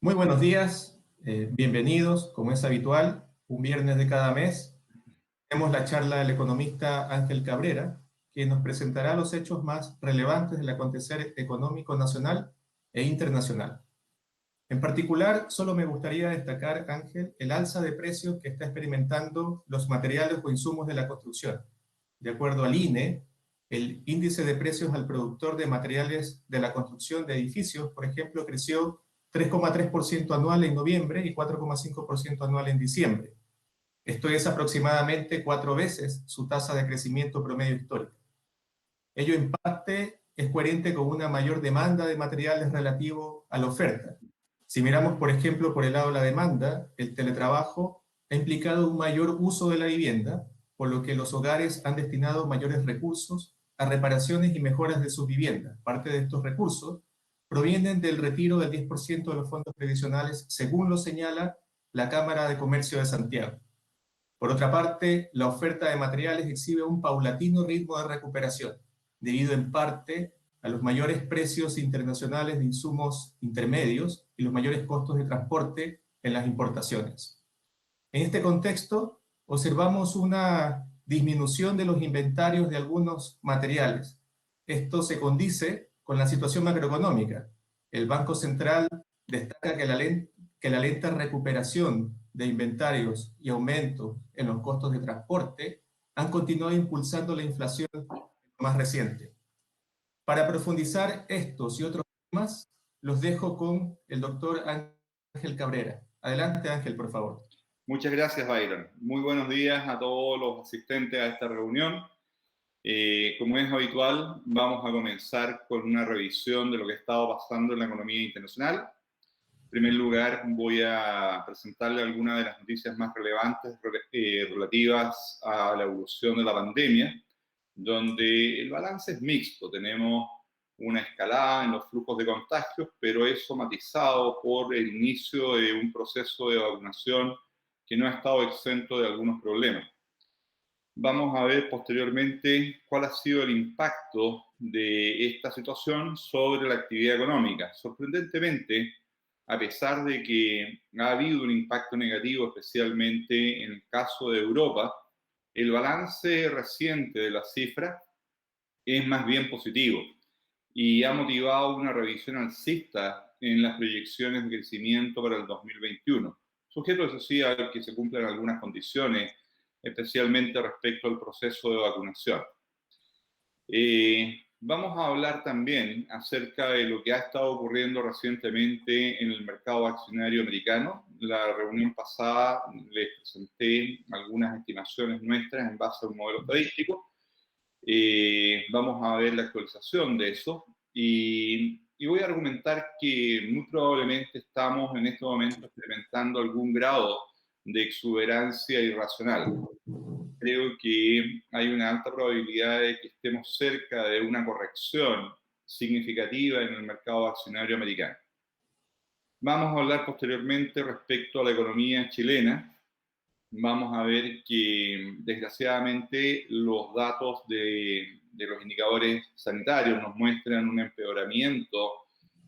Muy buenos días, bienvenidos, como es habitual, un viernes de cada mes. Tenemos la charla del economista Ángel Cabrera, que nos presentará los hechos más relevantes del acontecer económico nacional e internacional. En particular, solo me gustaría destacar, Ángel, el alza de precios que está experimentando los materiales o insumos de la construcción. De acuerdo al INE, el índice de precios al productor de materiales de la construcción de edificios, por ejemplo, creció 3,3% anual en noviembre y 4,5% anual en diciembre. Esto es aproximadamente 4 veces su tasa de crecimiento promedio histórico. Ello en parte es coherente con una mayor demanda de materiales relativo a la oferta. Si miramos, por ejemplo, por el lado de la demanda, el teletrabajo ha implicado un mayor uso de la vivienda, por lo que los hogares han destinado mayores recursos a reparaciones y mejoras de sus viviendas. Parte de estos recursos provienen del retiro del 10% de los fondos previsionales, según lo señala la Cámara de Comercio de Santiago. Por otra parte, la oferta de materiales exhibe un paulatino ritmo de recuperación, debido en parte a los mayores precios internacionales de insumos intermedios y los mayores costos de transporte en las importaciones. En este contexto, observamos una disminución de los inventarios de algunos materiales. Esto se condice con la situación macroeconómica. El Banco Central destaca que la lenta recuperación de inventarios y aumento en los costos de transporte han continuado impulsando la inflación más reciente. Para profundizar estos y otros temas, los dejo con el doctor Ángel Cabrera. Adelante, Ángel, por favor. Muchas gracias, Byron. Muy buenos días a todos los asistentes a esta reunión. Como es habitual, vamos a comenzar con una revisión de lo que ha estado pasando en la economía internacional. En primer lugar, voy a presentarle algunas de las noticias más relevantes relativas a la evolución de la pandemia, donde el balance es mixto. Tenemos una escalada en los flujos de contagios, pero eso matizado por el inicio de un proceso de vacunación que no ha estado exento de algunos problemas. Vamos a ver posteriormente cuál ha sido el impacto de esta situación sobre la actividad económica. Sorprendentemente, a pesar de que ha habido un impacto negativo, especialmente en el caso de Europa, el balance reciente de las cifras es más bien positivo y ha motivado una revisión alcista en las proyecciones de crecimiento para el 2021. Sujeto, eso sí, a que se cumplan algunas condiciones, especialmente respecto al proceso de vacunación. Vamos a hablar también acerca de lo que ha estado ocurriendo recientemente en el mercado accionario americano. La reunión pasada les presenté algunas estimaciones nuestras en base a un modelo estadístico. Vamos a ver la actualización de eso y voy a argumentar que muy probablemente estamos en este momento experimentando algún grado de exuberancia irracional. Creo que hay una alta probabilidad de que estemos cerca de una corrección significativa en el mercado accionario americano. Vamos a hablar posteriormente respecto a la economía chilena. Vamos a ver que desgraciadamente los datos de los indicadores sanitarios nos muestran un empeoramiento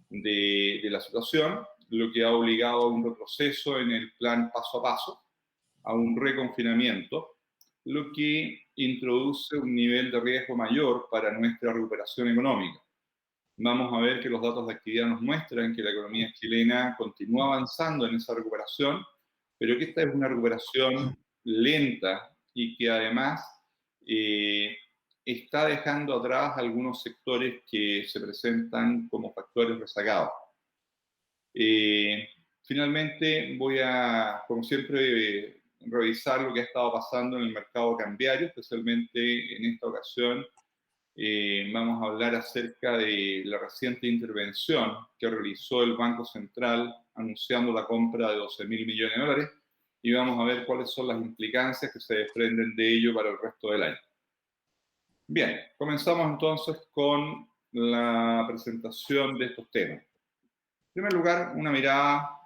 de la situación, lo que ha obligado a un retroceso en el plan paso a paso, a un reconfinamiento, lo que introduce un nivel de riesgo mayor para nuestra recuperación económica. Vamos a ver que los datos de actividad nos muestran que la economía chilena continúa avanzando en esa recuperación, pero que esta es una recuperación lenta y que además está dejando atrás algunos sectores que se presentan como factores rezagados. Finalmente, voy a, como siempre, revisar lo que ha estado pasando en el mercado cambiario, especialmente en esta ocasión. Vamos a hablar acerca de la reciente intervención que realizó el Banco Central anunciando la compra de 12.000 millones de dólares y vamos a ver cuáles son las implicancias que se desprenden de ello para el resto del año. Bien, comenzamos entonces con la presentación de estos temas. En primer lugar, una mirada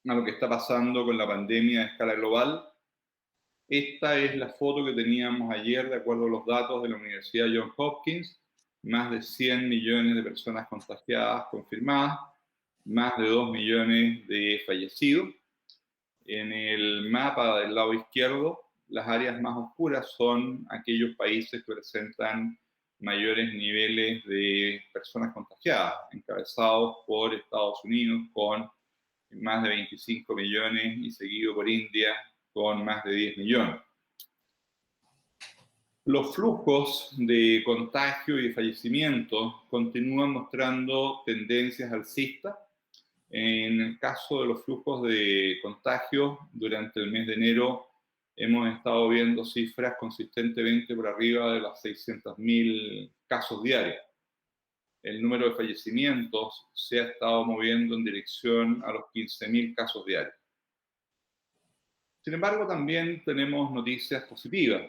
a lo que está pasando con la pandemia a escala global. Esta es la foto que teníamos ayer de acuerdo a los datos de la Universidad Johns Hopkins. Más de 100 millones de personas contagiadas confirmadas, más de 2 millones de fallecidos. En el mapa del lado izquierdo, las áreas más oscuras son aquellos países que presentan mayores niveles de personas contagiadas, encabezados por Estados Unidos con más de 25 millones y seguido por India con más de 10 millones. Los flujos de contagio y de fallecimiento continúan mostrando tendencias alcistas. En el caso de los flujos de contagio, durante el mes de enero hemos estado viendo cifras consistentemente por arriba de las 600.000 casos diarios. El número de fallecimientos se ha estado moviendo en dirección a los 15.000 casos diarios. Sin embargo, también tenemos noticias positivas.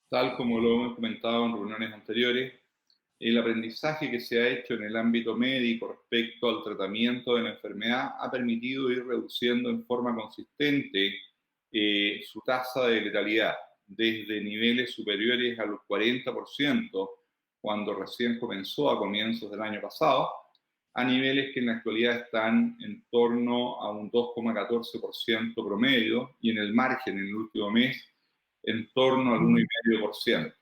Tal como lo hemos comentado en reuniones anteriores, el aprendizaje que se ha hecho en el ámbito médico respecto al tratamiento de la enfermedad ha permitido ir reduciendo en forma consistente su tasa de letalidad, desde niveles superiores a los 40%, cuando recién comenzó a comienzos del año pasado, a niveles que en la actualidad están en torno a un 2,14% promedio, y en el margen, en el último mes, en torno al 1,5%.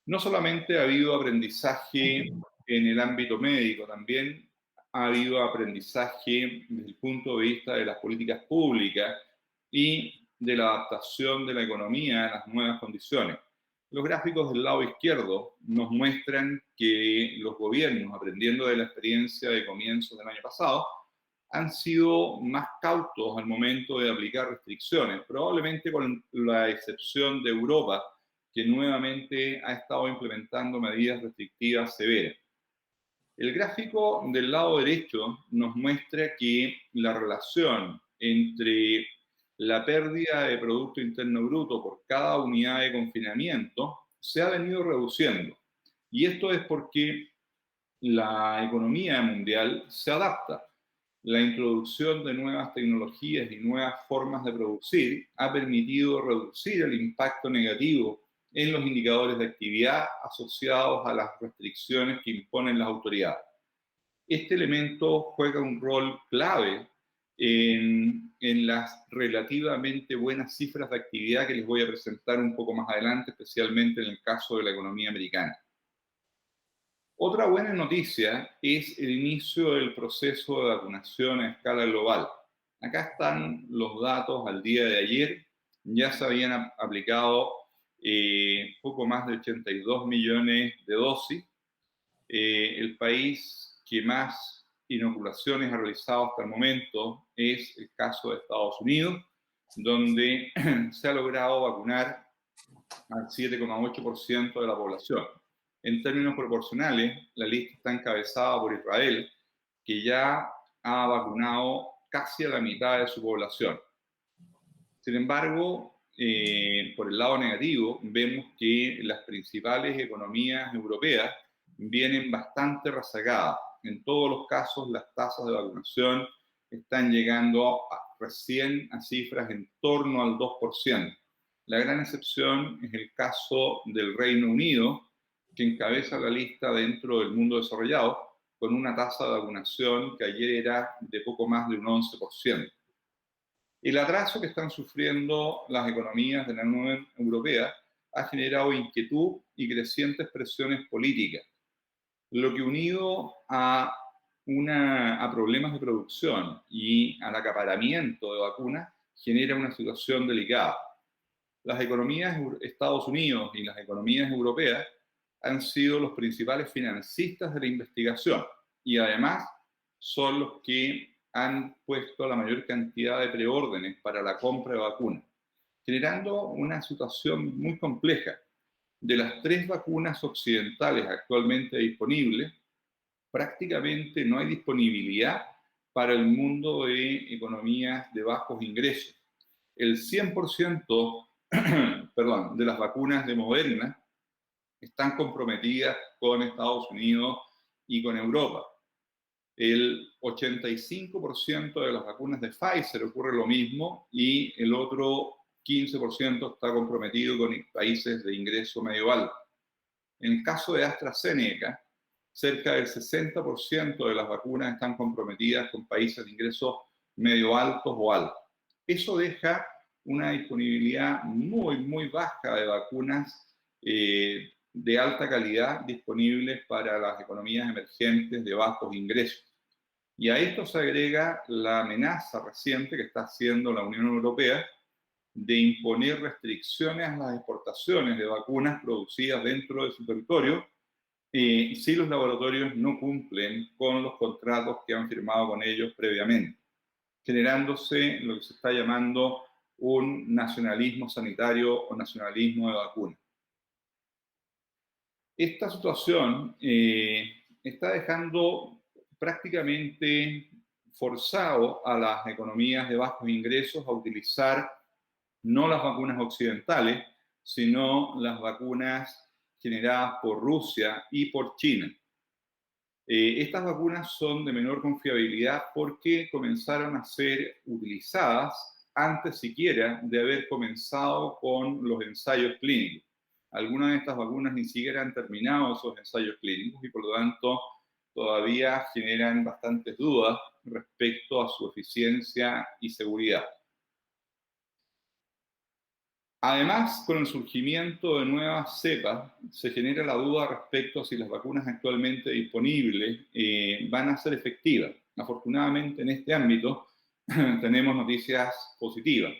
No solamente ha habido aprendizaje en el ámbito médico, también ha habido aprendizaje desde el punto de vista de las políticas públicas y de la adaptación de la economía a las nuevas condiciones. Los gráficos del lado izquierdo nos muestran que los gobiernos, aprendiendo de la experiencia de comienzos del año pasado, han sido más cautos al momento de aplicar restricciones, probablemente con la excepción de Europa, que nuevamente ha estado implementando medidas restrictivas severas. El gráfico del lado derecho nos muestra que la relación entre la pérdida de Producto Interno Bruto por cada unidad de confinamiento se ha venido reduciendo. Y esto es porque la economía mundial se adapta. La introducción de nuevas tecnologías y nuevas formas de producir ha permitido reducir el impacto negativo en los indicadores de actividad asociados a las restricciones que imponen las autoridades. Este elemento juega un rol clave en las relativamente buenas cifras de actividad que les voy a presentar un poco más adelante, especialmente en el caso de la economía americana. Otra buena noticia es el inicio del proceso de vacunación a escala global. Acá están los datos al día de ayer. Ya se habían aplicado poco más de 82 millones de dosis. El país que más inoculaciones ha realizado hasta el momento es el caso de Estados Unidos, donde se ha logrado vacunar al 7,8% de la población. En términos proporcionales, la lista está encabezada por Israel, que ya ha vacunado casi a la mitad de su población. Sin embargo, por el lado negativo, vemos que las principales economías europeas vienen bastante rezagadas. En todos los casos, las tasas de vacunación están llegando recién a cifras en torno al 2%. La gran excepción es el caso del Reino Unido, que encabeza la lista dentro del mundo desarrollado, con una tasa de vacunación que ayer era de poco más de un 11%. El atraso que están sufriendo las economías de la Unión Europea ha generado inquietud y crecientes presiones políticas, lo que, unido a problemas de producción y al acaparamiento de vacunas, genera una situación delicada. Las economías de Estados Unidos y las economías europeas han sido los principales financistas de la investigación y además son los que han puesto la mayor cantidad de preórdenes para la compra de vacunas, generando una situación muy compleja. De las 3 vacunas occidentales actualmente disponibles, prácticamente no hay disponibilidad para el mundo de economías de bajos ingresos. El 100% de las vacunas de Moderna están comprometidas con Estados Unidos y con Europa. El 85% de las vacunas de Pfizer ocurre lo mismo y el otro 15% está comprometido con países de ingreso medio alto. En el caso de AstraZeneca, cerca del 60% de las vacunas están comprometidas con países de ingresos medio altos o altos. Eso deja una disponibilidad muy baja de vacunas de alta calidad disponibles para las economías emergentes de bajos ingresos. Y a esto se agrega la amenaza reciente que está haciendo la Unión Europea de imponer restricciones a las exportaciones de vacunas producidas dentro de su territorio si los laboratorios no cumplen con los contratos que han firmado con ellos previamente, generándose lo que se está llamando un nacionalismo sanitario o nacionalismo de vacunas. Esta situación está dejando prácticamente forzado a las economías de bajos ingresos a utilizar no las vacunas occidentales, sino las vacunas generadas por Rusia y por China. Estas vacunas son de menor confiabilidad porque comenzaron a ser utilizadas antes siquiera de haber comenzado con los ensayos clínicos. Algunas de estas vacunas ni siquiera han terminado esos ensayos clínicos y por lo tanto todavía generan bastantes dudas respecto a su eficiencia y seguridad. Además, con el surgimiento de nuevas cepas, se genera la duda respecto a si las vacunas actualmente disponibles van a ser efectivas. Afortunadamente, en este ámbito tenemos noticias positivas.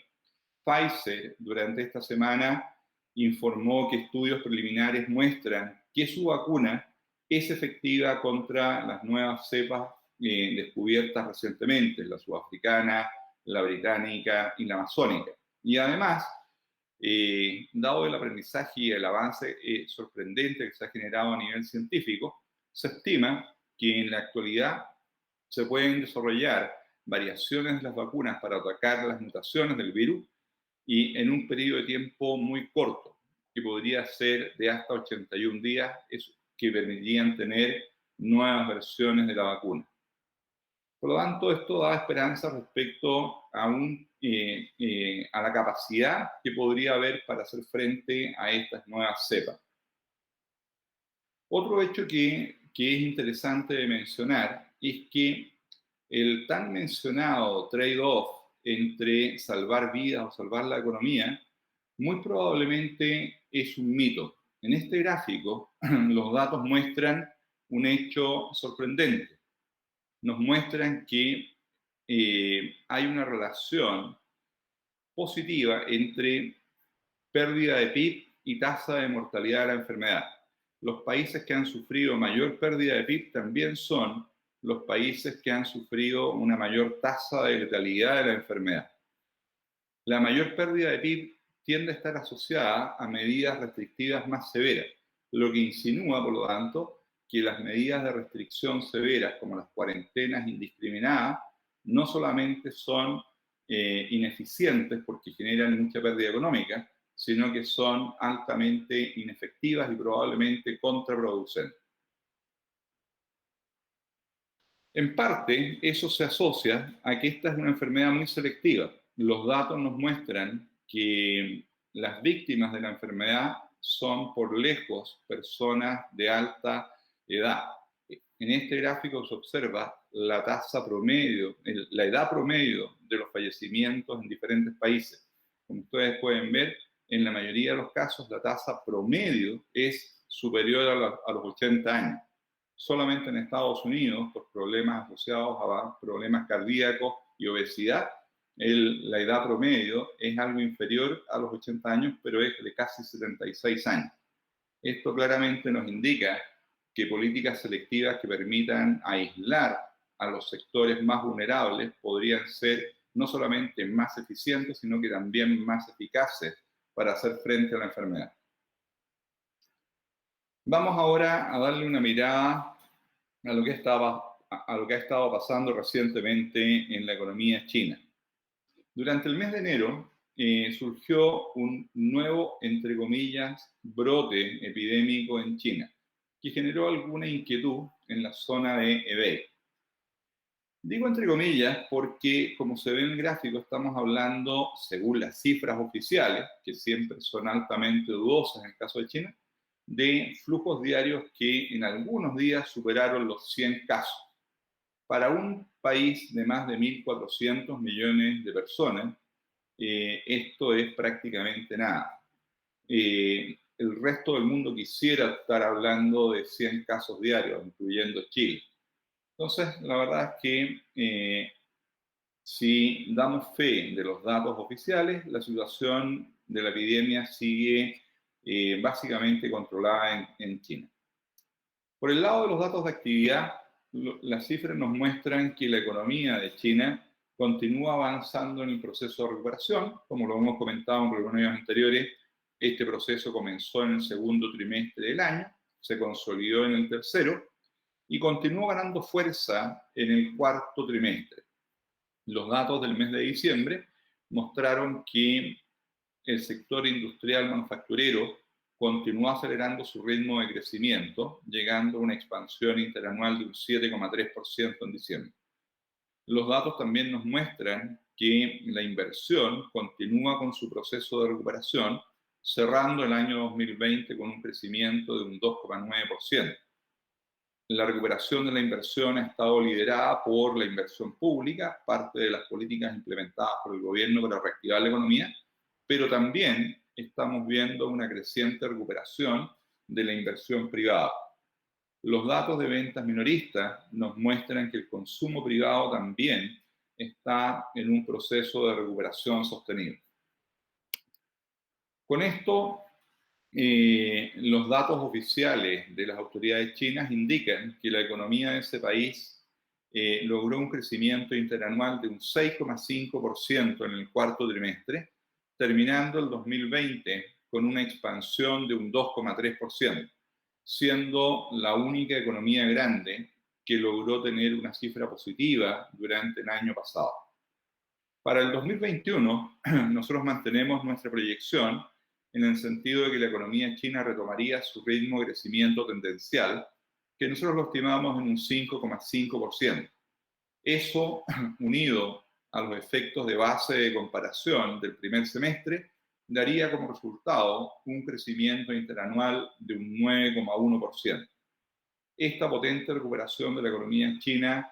Pfizer, durante esta semana, informó que estudios preliminares muestran que su vacuna es efectiva contra las nuevas cepas descubiertas recientemente, la sudafricana, la británica y la amazónica. Y además, dado el aprendizaje y el avance sorprendente que se ha generado a nivel científico, se estima que en la actualidad se pueden desarrollar variaciones de las vacunas para atacar las mutaciones del virus y en un periodo de tiempo muy corto, que podría ser de hasta 81 días, que permitirían tener nuevas versiones de la vacuna. Por lo tanto, esto da esperanza respecto a, a la capacidad que podría haber para hacer frente a estas nuevas cepas. Otro hecho que es interesante de mencionar es que el tan mencionado trade-off entre salvar vidas o salvar la economía muy probablemente es un mito. En este gráfico, los datos muestran un hecho sorprendente. Nos muestran que hay una relación positiva entre pérdida de PIB y tasa de mortalidad de la enfermedad. Los países que han sufrido mayor pérdida de PIB también son los países que han sufrido una mayor tasa de letalidad de la enfermedad. La mayor pérdida de PIB tiende a estar asociada a medidas restrictivas más severas, lo que insinúa, por lo tanto, que las medidas de restricción severas, como las cuarentenas indiscriminadas, no solamente son ineficientes porque generan mucha pérdida económica, sino que son altamente inefectivas y probablemente contraproducentes. En parte, eso se asocia a que esta es una enfermedad muy selectiva. Los datos nos muestran que las víctimas de la enfermedad son por lejos personas de alta edad. En este gráfico se observa la tasa promedio, la edad promedio de los fallecimientos en diferentes países. Como ustedes pueden ver, en la mayoría de los casos la tasa promedio es superior a los 80 años. Solamente en Estados Unidos, por problemas asociados a problemas cardíacos y obesidad, la edad promedio es algo inferior a los 80 años, pero es de casi 76 años. Esto claramente nos indica que políticas selectivas que permitan aislar a los sectores más vulnerables podrían ser no solamente más eficientes, sino que también más eficaces para hacer frente a la enfermedad. Vamos ahora a darle una mirada a lo que ha estado pasando recientemente en la economía china. Durante el mes de enero surgió un nuevo, entre comillas, brote epidémico en China, que generó alguna inquietud en la zona de Hebei. Digo entre comillas porque, como se ve en el gráfico, estamos hablando, según las cifras oficiales, que siempre son altamente dudosas en el caso de China, de flujos diarios que en algunos días superaron los 100 casos. Para un país de más de 1.400 millones de personas, esto es prácticamente nada. El resto del mundo quisiera estar hablando de 100 casos diarios, incluyendo Chile. Entonces, la verdad es que si damos fe de los datos oficiales, la situación de la epidemia sigue básicamente controlada en China. Por el lado de los datos de actividad, las cifras nos muestran que la economía de China continúa avanzando en el proceso de recuperación. Como lo hemos comentado en reuniones anteriores, este proceso comenzó en el segundo trimestre del año, se consolidó en el tercero y continuó ganando fuerza en el cuarto trimestre. Los datos del mes de diciembre mostraron que el sector industrial manufacturero continuó acelerando su ritmo de crecimiento, llegando a una expansión interanual de un 7,3% en diciembre. Los datos también nos muestran que la inversión continúa con su proceso de recuperación, cerrando el año 2020 con un crecimiento de un 2,9%. La recuperación de la inversión ha estado liderada por la inversión pública, parte de las políticas implementadas por el gobierno para reactivar la economía, pero también estamos viendo una creciente recuperación de la inversión privada. Los datos de ventas minoristas nos muestran que el consumo privado también está en un proceso de recuperación sostenible. Con esto, los datos oficiales de las autoridades chinas indican que la economía de ese país logró un crecimiento interanual de un 6,5% en el cuarto trimestre, terminando el 2020 con una expansión de un 2,3%, siendo la única economía grande que logró tener una cifra positiva durante el año pasado. Para el 2021, nosotros mantenemos nuestra proyección en el sentido de que la economía china retomaría su ritmo de crecimiento tendencial, que nosotros lo estimamos en un 5,5%. Eso, unido a los efectos de base de comparación del primer semestre, daría como resultado un crecimiento interanual de un 9,1%. Esta potente recuperación de la economía china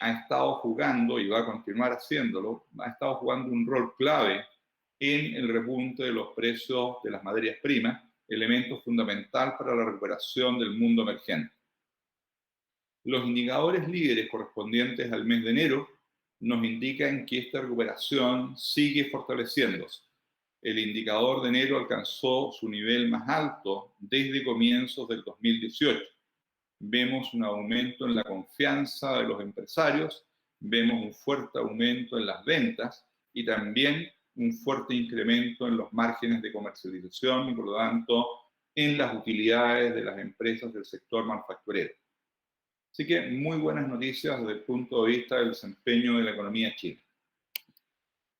ha estado jugando, y va a continuar haciéndolo, ha estado jugando un rol clave en el repunte de los precios de las materias primas, elemento fundamental para la recuperación del mundo emergente. Los indicadores líderes correspondientes al mes de enero nos indican que esta recuperación sigue fortaleciéndose. El indicador de enero alcanzó su nivel más alto desde comienzos del 2018. Vemos un aumento en la confianza de los empresarios, vemos un fuerte aumento en las ventas y también un fuerte incremento en los márgenes de comercialización y, por lo tanto, en las utilidades de las empresas del sector manufacturero. Así que muy buenas noticias desde el punto de vista del desempeño de la economía china.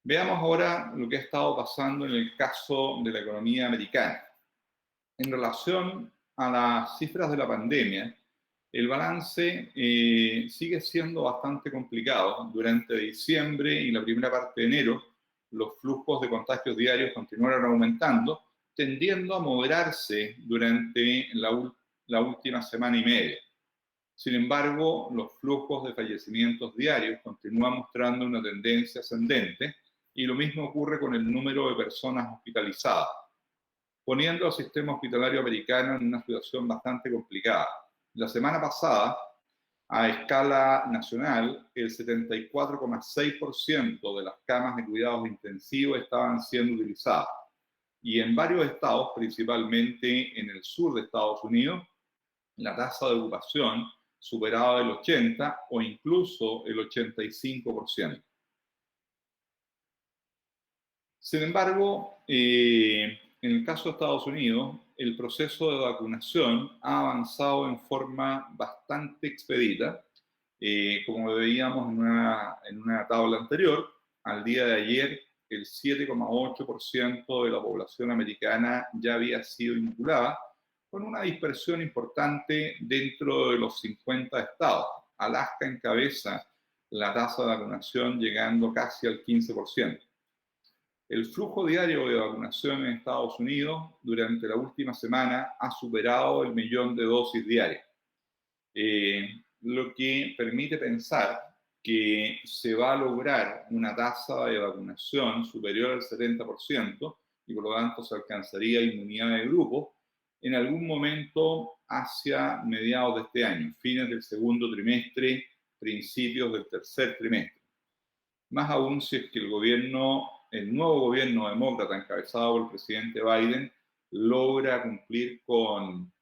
Veamos ahora lo que ha estado pasando en el caso de la economía americana. En relación a las cifras de la pandemia, el balance sigue siendo bastante complicado. Durante diciembre y la primera parte de enero, los flujos de contagios diarios continuaron aumentando, tendiendo a moderarse durante la última semana y media. Sin embargo, los flujos de fallecimientos diarios continúan mostrando una tendencia ascendente y lo mismo ocurre con el número de personas hospitalizadas, poniendo al sistema hospitalario americano en una situación bastante complicada. La semana pasada, a escala nacional, el 74,6% de las camas de cuidados intensivos estaban siendo utilizadas. Y en varios estados, principalmente en el sur de Estados Unidos, la tasa de ocupación superaba el 80% o incluso el 85%. Sin embargo, en el caso de Estados Unidos, el proceso de vacunación ha avanzado en forma bastante expedita. Como veíamos en una tabla anterior, al día de ayer, el 7,8% de la población americana ya había sido inoculada, con una dispersión importante dentro de los 50 estados. Alaska encabeza la tasa de vacunación llegando casi al 15%. El flujo diario de vacunación en Estados Unidos durante la última semana ha superado el 1.000.000 de dosis diarias, lo que permite pensar que se va a lograr una tasa de vacunación superior al 70% y por lo tanto se alcanzaría inmunidad de grupo en algún momento hacia mediados de este año, fines del segundo trimestre, principios del tercer trimestre. Más aún si es que el nuevo gobierno demócrata encabezado por el presidente Biden logra cumplir con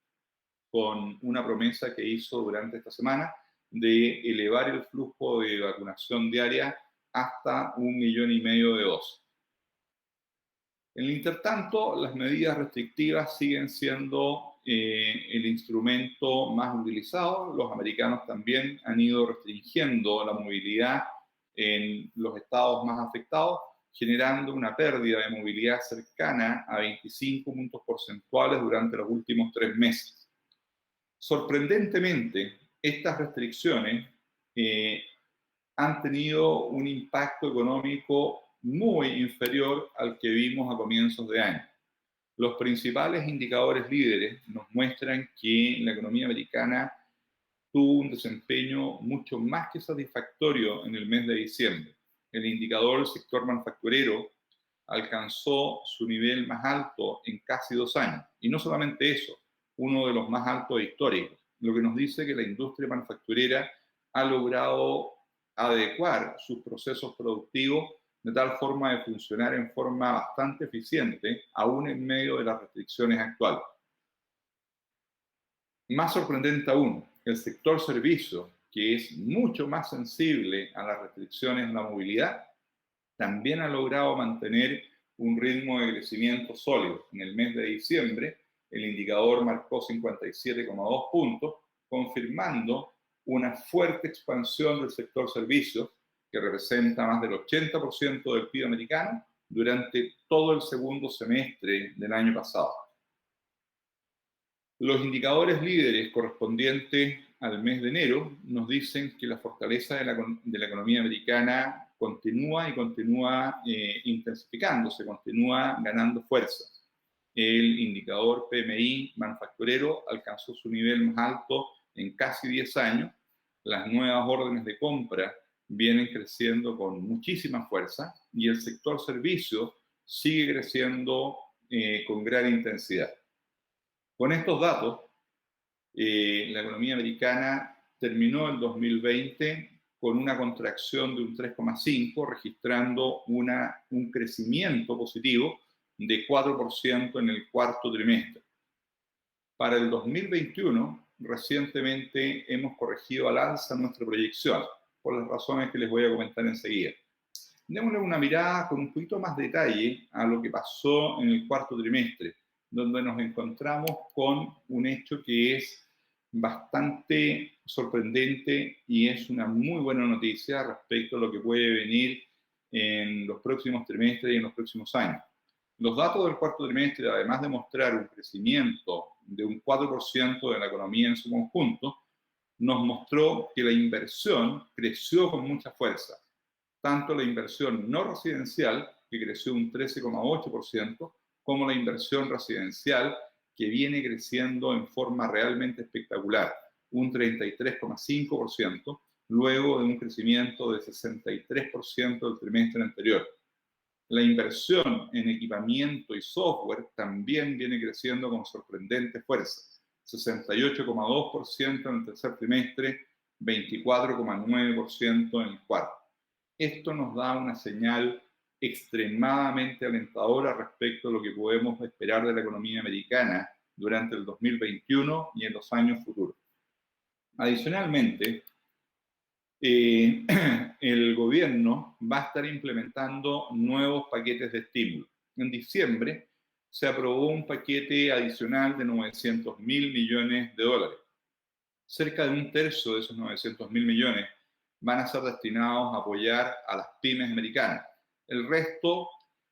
una promesa que hizo durante esta semana de elevar el flujo de vacunación diaria hasta 1,5 millones de dosis. En el intertanto, las medidas restrictivas siguen siendo el instrumento más utilizado. Los americanos también han ido restringiendo la movilidad en los estados más afectados, generando una pérdida de movilidad cercana a 25 puntos porcentuales durante los últimos 3 meses. Sorprendentemente, estas restricciones han tenido un impacto económico muy inferior al que vimos a comienzos de año. Los principales indicadores líderes nos muestran que la economía americana tuvo un desempeño mucho más que satisfactorio en el mes de diciembre. El indicador del sector manufacturero alcanzó su nivel más alto en casi 2 años. Y no solamente eso, uno de los más altos históricos, lo que nos dice que la industria manufacturera ha logrado adecuar sus procesos productivos de tal forma de funcionar en forma bastante eficiente, aún en medio de las restricciones actuales. Más sorprendente aún, el sector servicios, que es mucho más sensible a las restricciones en la movilidad, también ha logrado mantener un ritmo de crecimiento sólido. En el mes de diciembre, el indicador marcó 57,2 puntos, confirmando una fuerte expansión del sector servicios, que representa más del 80% del PIB americano, durante todo el segundo semestre del año pasado. Los indicadores líderes correspondientes al mes de enero nos dicen que la fortaleza de la economía americana continúa intensificándose, continúa ganando fuerza. El indicador PMI manufacturero alcanzó su nivel más alto en casi 10 años. Las nuevas órdenes de compra vienen creciendo con muchísima fuerza y el sector servicios sigue creciendo con gran intensidad. Con estos datos, la economía americana terminó el 2020 con una contracción de un 3,5, registrando un crecimiento positivo de 4% en el cuarto trimestre. Para el 2021, recientemente hemos corregido al alza nuestra proyección, por las razones que les voy a comentar enseguida. Démosle una mirada con un poquito más de detalle a lo que pasó en el cuarto trimestre, donde nos encontramos con un hecho que es bastante sorprendente y es una muy buena noticia respecto a lo que puede venir en los próximos trimestres y en los próximos años. Los datos del cuarto trimestre, además de mostrar un crecimiento de un 4% de la economía en su conjunto, nos mostró que la inversión creció con mucha fuerza. Tanto la inversión no residencial, que creció un 13,8%, como la inversión residencial, que viene creciendo en forma realmente espectacular, un 33,5%, luego de un crecimiento de 63% del trimestre anterior. La inversión en equipamiento y software también viene creciendo con sorprendente fuerza, 68,2% en el tercer trimestre, 24,9% en el cuarto. Esto nos da una señal extremadamente alentadora respecto a lo que podemos esperar de la economía americana durante el 2021 y en los años futuros. Adicionalmente, el gobierno va a estar implementando nuevos paquetes de estímulo. En diciembre se aprobó un paquete adicional de 900.000 millones de dólares. Cerca de un tercio de esos 900.000 millones van a ser destinados a apoyar a las pymes americanas. El resto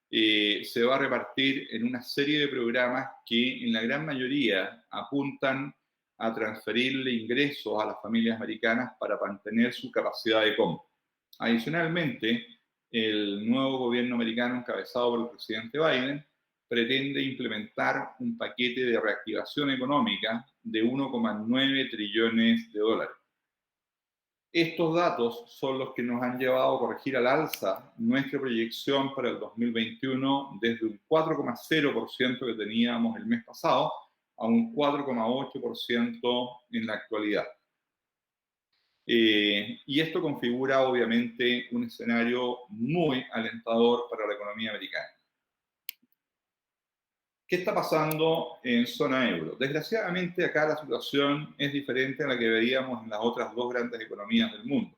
se va a repartir en una serie de programas que en la gran mayoría apuntan a transferirle ingresos a las familias americanas para mantener su capacidad de compra. Adicionalmente, el nuevo gobierno americano encabezado por el presidente Biden pretende implementar un paquete de reactivación económica de 1,9 trillones de dólares. Estos datos son los que nos han llevado a corregir al alza nuestra proyección para el 2021 desde un 4,0% que teníamos el mes pasado a un 4,8% en la actualidad. Y esto configura obviamente un escenario muy alentador para la economía americana. ¿Qué está pasando en zona euro? Desgraciadamente acá la situación es diferente a la que veíamos en las otras dos grandes economías del mundo.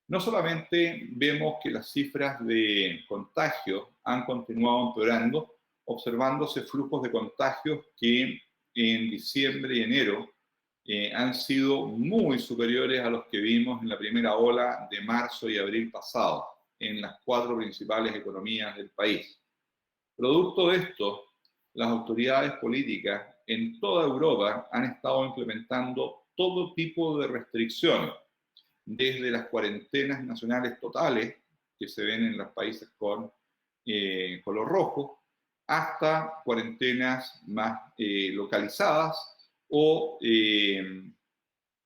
No solamente vemos que las cifras de contagio han continuado empeorando, observándose flujos de contagios que en diciembre y enero han sido muy superiores a los que vimos en la primera ola de marzo y abril pasado en las cuatro principales economías del país. Producto de esto, las autoridades políticas en toda Europa han estado implementando todo tipo de restricciones, desde las cuarentenas nacionales totales que se ven en los países con color rojo, hasta cuarentenas más localizadas o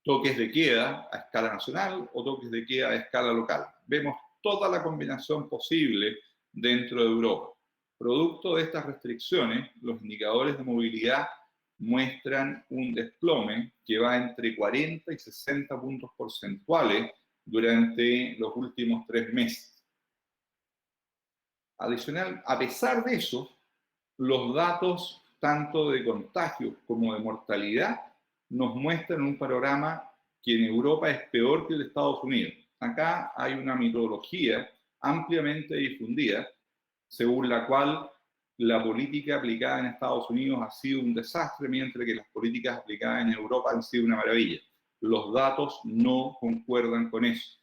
toques de queda a escala nacional o toques de queda a escala local. Vemos toda la combinación posible dentro de Europa. Producto de estas restricciones, los indicadores de movilidad muestran un desplome que va entre 40 y 60 puntos porcentuales durante los últimos 3 meses. Adicional, a pesar de eso, los datos tanto de contagios como de mortalidad nos muestran un panorama que en Europa es peor que el de Estados Unidos. Acá hay una metodología ampliamente difundida según la cual la política aplicada en Estados Unidos ha sido un desastre, mientras que las políticas aplicadas en Europa han sido una maravilla. Los datos no concuerdan con eso.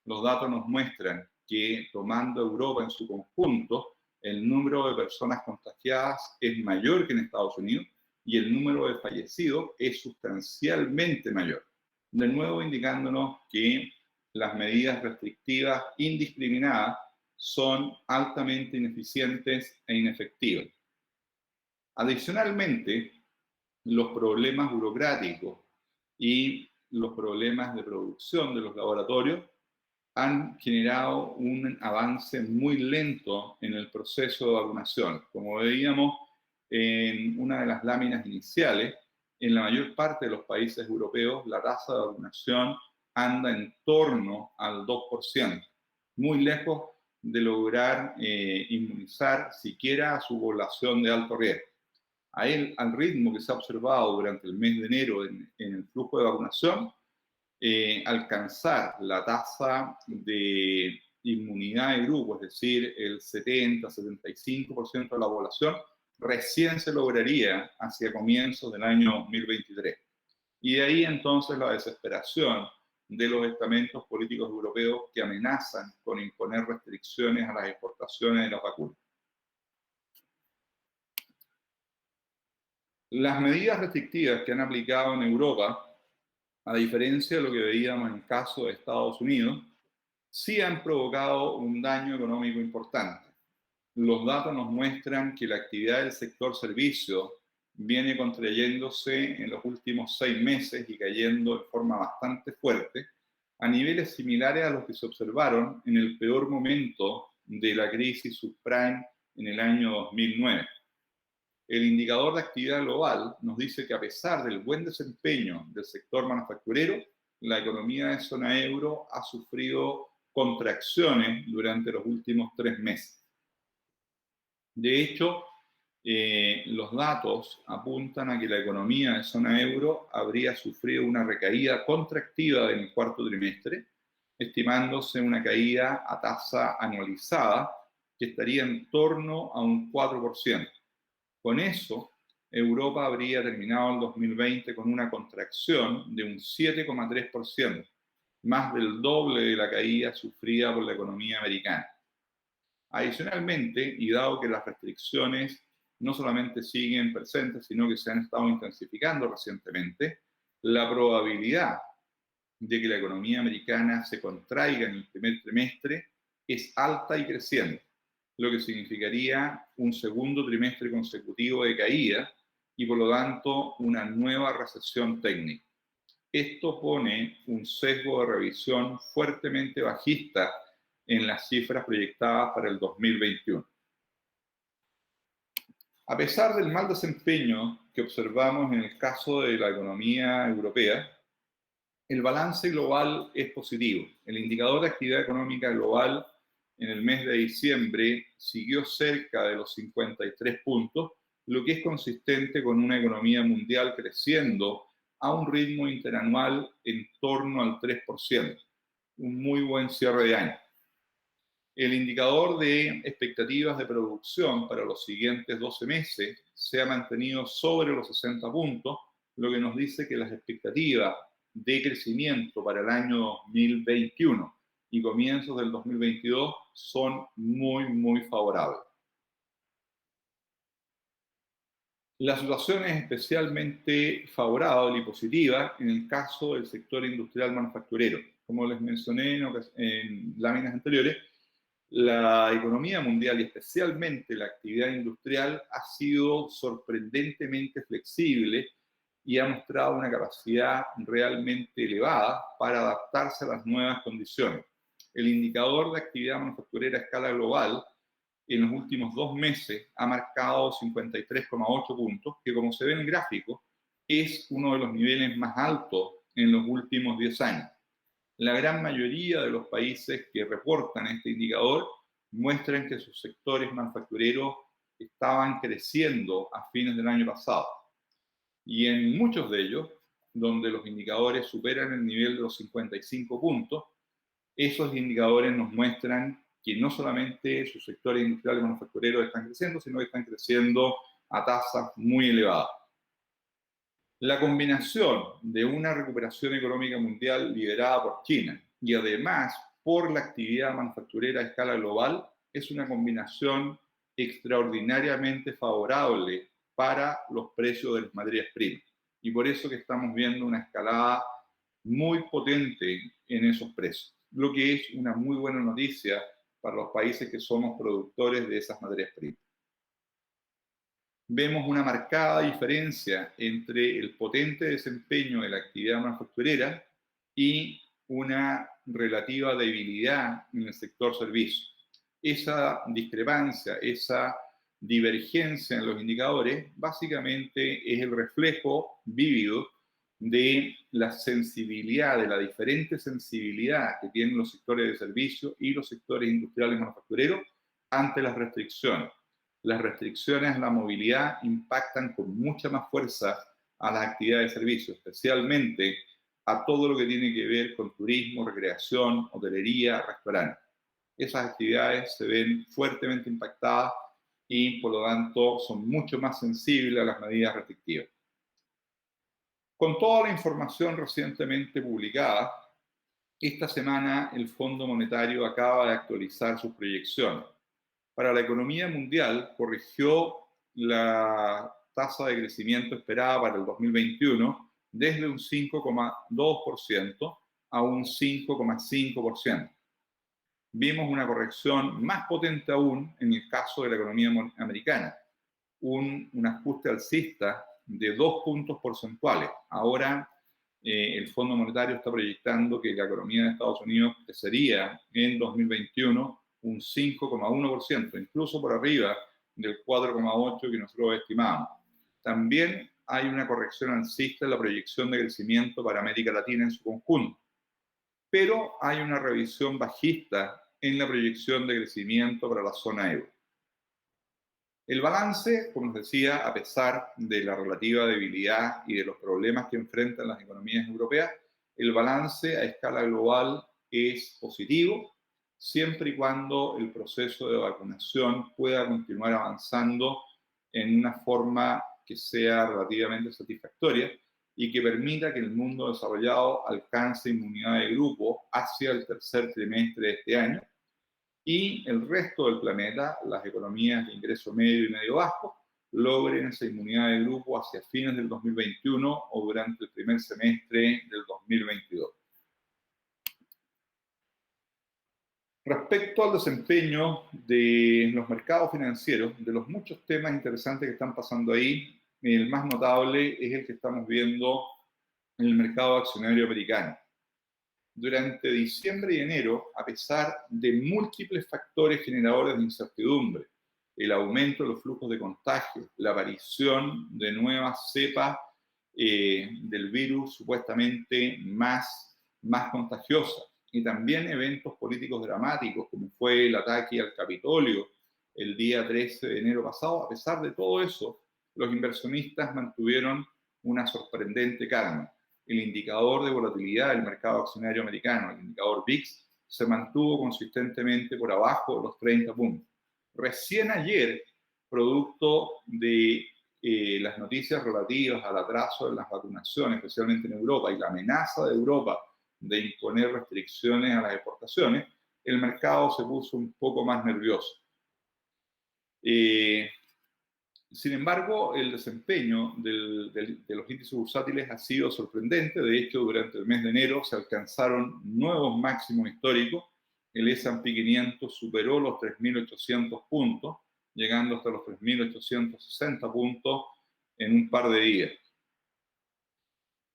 Los datos nos muestran que, tomando Europa en su conjunto, el número de personas contagiadas es mayor que en Estados Unidos y el número de fallecidos es sustancialmente mayor. De nuevo indicándonos que las medidas restrictivas indiscriminadas son altamente ineficientes e inefectivas. Adicionalmente, los problemas burocráticos y los problemas de producción de los laboratorios han generado un avance muy lento en el proceso de vacunación. Como veíamos en una de las láminas iniciales, en la mayor parte de los países europeos la tasa de vacunación anda en torno al 2%, muy lejos de lograr inmunizar siquiera a su población de alto riesgo. Al ritmo que se ha observado durante el mes de enero en el flujo de vacunación, alcanzar la tasa de inmunidad de grupo, es decir, el 70-75% de la población, recién se lograría hacia comienzos del año 2023. Y de ahí entonces la desesperación de los estamentos políticos europeos que amenazan con imponer restricciones a las exportaciones de las vacunas. Las medidas restrictivas que han aplicado en Europa, a diferencia de lo que veíamos en el caso de Estados Unidos, sí han provocado un daño económico importante. Los datos nos muestran que la actividad del sector servicio viene contrayéndose en los últimos 6 meses y cayendo de forma bastante fuerte, a niveles similares a los que se observaron en el peor momento de la crisis subprime en el año 2009. El indicador de actividad global nos dice que a pesar del buen desempeño del sector manufacturero, la economía de zona euro ha sufrido contracciones durante los últimos 3 meses. De hecho, los datos apuntan a que la economía de zona euro habría sufrido una recaída contractiva en el cuarto trimestre, estimándose una caída a tasa anualizada que estaría en torno a un 4%. Con eso, Europa habría terminado el 2020 con una contracción de un 7,3%, más del doble de la caída sufrida por la economía americana. Adicionalmente, y dado que las restricciones no solamente siguen presentes, sino que se han estado intensificando recientemente, la probabilidad de que la economía americana se contraiga en el primer trimestre es alta y creciente, lo que significaría un segundo trimestre consecutivo de caída y por lo tanto una nueva recesión técnica. Esto pone un sesgo de revisión fuertemente bajista en las cifras proyectadas para el 2021. A pesar del mal desempeño que observamos en el caso de la economía europea, el balance global es positivo. El indicador de actividad económica global en el mes de diciembre siguió cerca de los 53 puntos, lo que es consistente con una economía mundial creciendo a un ritmo interanual en torno al 3%, un muy buen cierre de año. El indicador de expectativas de producción para los siguientes 12 meses se ha mantenido sobre los 60 puntos, lo que nos dice que las expectativas de crecimiento para el año 2021 y comienzos del 2022 son muy favorables. La situación es especialmente favorable y positiva en el caso del sector industrial manufacturero. Como les mencioné en láminas anteriores, la economía mundial y especialmente la actividad industrial ha sido sorprendentemente flexible y ha mostrado una capacidad realmente elevada para adaptarse a las nuevas condiciones. El indicador de actividad manufacturera a escala global en los últimos 2 meses ha marcado 53,8 puntos, que como se ve en el gráfico, es uno de los niveles más altos en los últimos 10 años. La gran mayoría de los países que reportan este indicador muestran que sus sectores manufactureros estaban creciendo a fines del año pasado. Y en muchos de ellos, donde los indicadores superan el nivel de los 55 puntos, esos indicadores nos muestran que no solamente sus sectores industriales y manufactureros están creciendo, sino que están creciendo a tasas muy elevadas. La combinación de una recuperación económica mundial liderada por China y además por la actividad manufacturera a escala global es una combinación extraordinariamente favorable para los precios de las materias primas. Y por eso que estamos viendo una escalada muy potente en esos precios, lo que es una muy buena noticia para los países que somos productores de esas materias primas. Vemos una marcada diferencia entre el potente desempeño de la actividad manufacturera y una relativa debilidad en el sector servicios. Esa discrepancia, esa divergencia en los indicadores, básicamente es el reflejo vívido de la sensibilidad, de la diferente sensibilidad que tienen los sectores de servicios y los sectores industriales y manufactureros ante las restricciones. Las restricciones a la movilidad impactan con mucha más fuerza a las actividades de servicio, especialmente a todo lo que tiene que ver con turismo, recreación, hotelería, restaurantes. Esas actividades se ven fuertemente impactadas y por lo tanto son mucho más sensibles a las medidas restrictivas. Con toda la información recientemente publicada, esta semana el Fondo Monetario acaba de actualizar sus proyecciones. Para la economía mundial, corrigió la tasa de crecimiento esperada para el 2021 desde un 5,2% a un 5,5%. Vimos una corrección más potente aún en el caso de la economía americana, un ajuste alcista de 2 puntos porcentuales. Ahora el Fondo Monetario está proyectando que la economía de Estados Unidos crecería en 2021 un 5,1%, incluso por arriba del 4,8% que nosotros estimamos. También hay una corrección alcista en la proyección de crecimiento para América Latina en su conjunto, pero hay una revisión bajista en la proyección de crecimiento para la zona euro. El balance, como les decía, a pesar de la relativa debilidad y de los problemas que enfrentan las economías europeas, el balance a escala global es positivo, siempre y cuando el proceso de vacunación pueda continuar avanzando en una forma que sea relativamente satisfactoria y que permita que el mundo desarrollado alcance inmunidad de grupo hacia el tercer trimestre de este año y el resto del planeta, las economías de ingreso medio y medio bajo, logren esa inmunidad de grupo hacia fines del 2021 o durante el primer semestre del 2022. Respecto al desempeño de los mercados financieros, de los muchos temas interesantes que están pasando ahí, el más notable es el que estamos viendo en el mercado accionario americano. Durante diciembre y enero, a pesar de múltiples factores generadores de incertidumbre, el aumento de los flujos de contagio, la aparición de nuevas cepas del virus supuestamente más contagiosas, y también eventos políticos dramáticos, como fue el ataque al Capitolio el día 13 de enero pasado, a pesar de todo eso, los inversionistas mantuvieron una sorprendente calma. El indicador de volatilidad del mercado accionario americano, el indicador VIX, se mantuvo consistentemente por abajo de los 30 puntos. Recién ayer, producto de las noticias relativas al atraso de las vacunaciones, especialmente en Europa, y la amenaza de Europa de imponer restricciones a las exportaciones, el mercado se puso un poco más nervioso. Sin embargo, el desempeño de los índices bursátiles ha sido sorprendente. De hecho, durante el mes de enero se alcanzaron nuevos máximos históricos. El S&P 500 superó los 3.800 puntos, llegando hasta los 3.860 puntos en un par de días.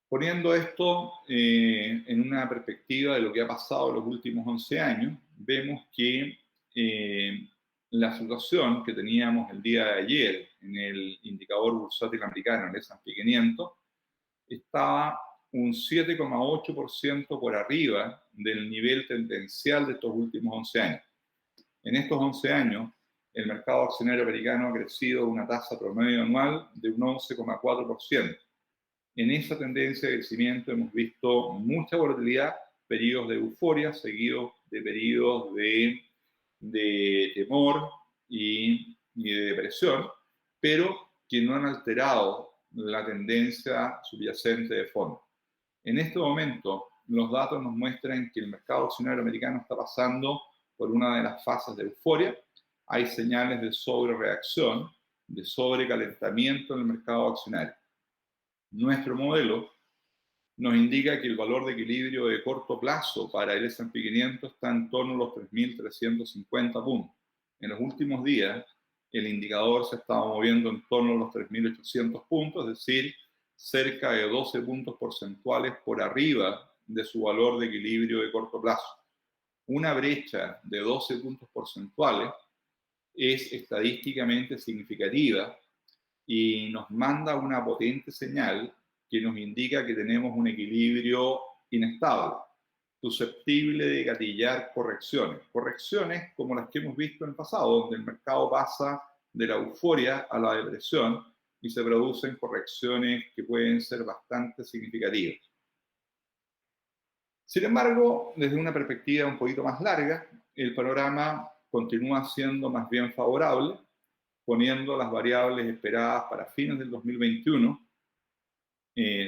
Poniendo esto en una perspectiva de lo que ha pasado en los últimos 11 años, vemos que la situación que teníamos el día de ayer en el indicador bursátil americano, el S&P 500, estaba un 7,8% por arriba del nivel tendencial de estos últimos 11 años. En estos 11 años, el mercado accionario americano ha crecido a una tasa promedio anual de un 11,4%. En esa tendencia de crecimiento hemos visto mucha volatilidad, periodos de euforia seguidos de periodos de temor y de depresión, pero que no han alterado la tendencia subyacente de fondo. En este momento, los datos nos muestran que el mercado accionario americano está pasando por una de las fases de euforia. Hay señales de sobrereacción, de sobrecalentamiento en el mercado accionario. Nuestro modelo nos indica que el valor de equilibrio de corto plazo para el S&P 500 está en torno a los 3.350 puntos. En los últimos días, el indicador se estaba moviendo en torno a los 3.800 puntos, es decir, cerca de 12 puntos porcentuales por arriba de su valor de equilibrio de corto plazo. Una brecha de 12 puntos porcentuales es estadísticamente significativa y nos manda una potente señal que nos indica que tenemos un equilibrio inestable, susceptible de gatillar correcciones como las que hemos visto en el pasado, donde el mercado pasa de la euforia a la depresión y se producen correcciones que pueden ser bastante significativas. Sin embargo, desde una perspectiva un poquito más larga, el panorama continúa siendo más bien favorable, poniendo las variables esperadas para fines del 2021,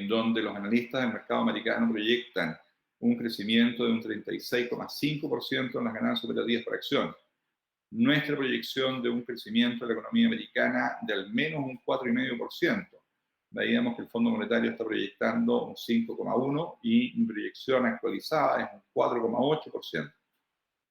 donde los analistas del mercado americano proyectan un crecimiento de un 36,5% en las ganancias operativas por acción. Nuestra proyección de un crecimiento de la economía americana de al menos un 4,5%. Veíamos que el Fondo Monetario está proyectando un 5,1% y mi proyección actualizada es un 4,8%.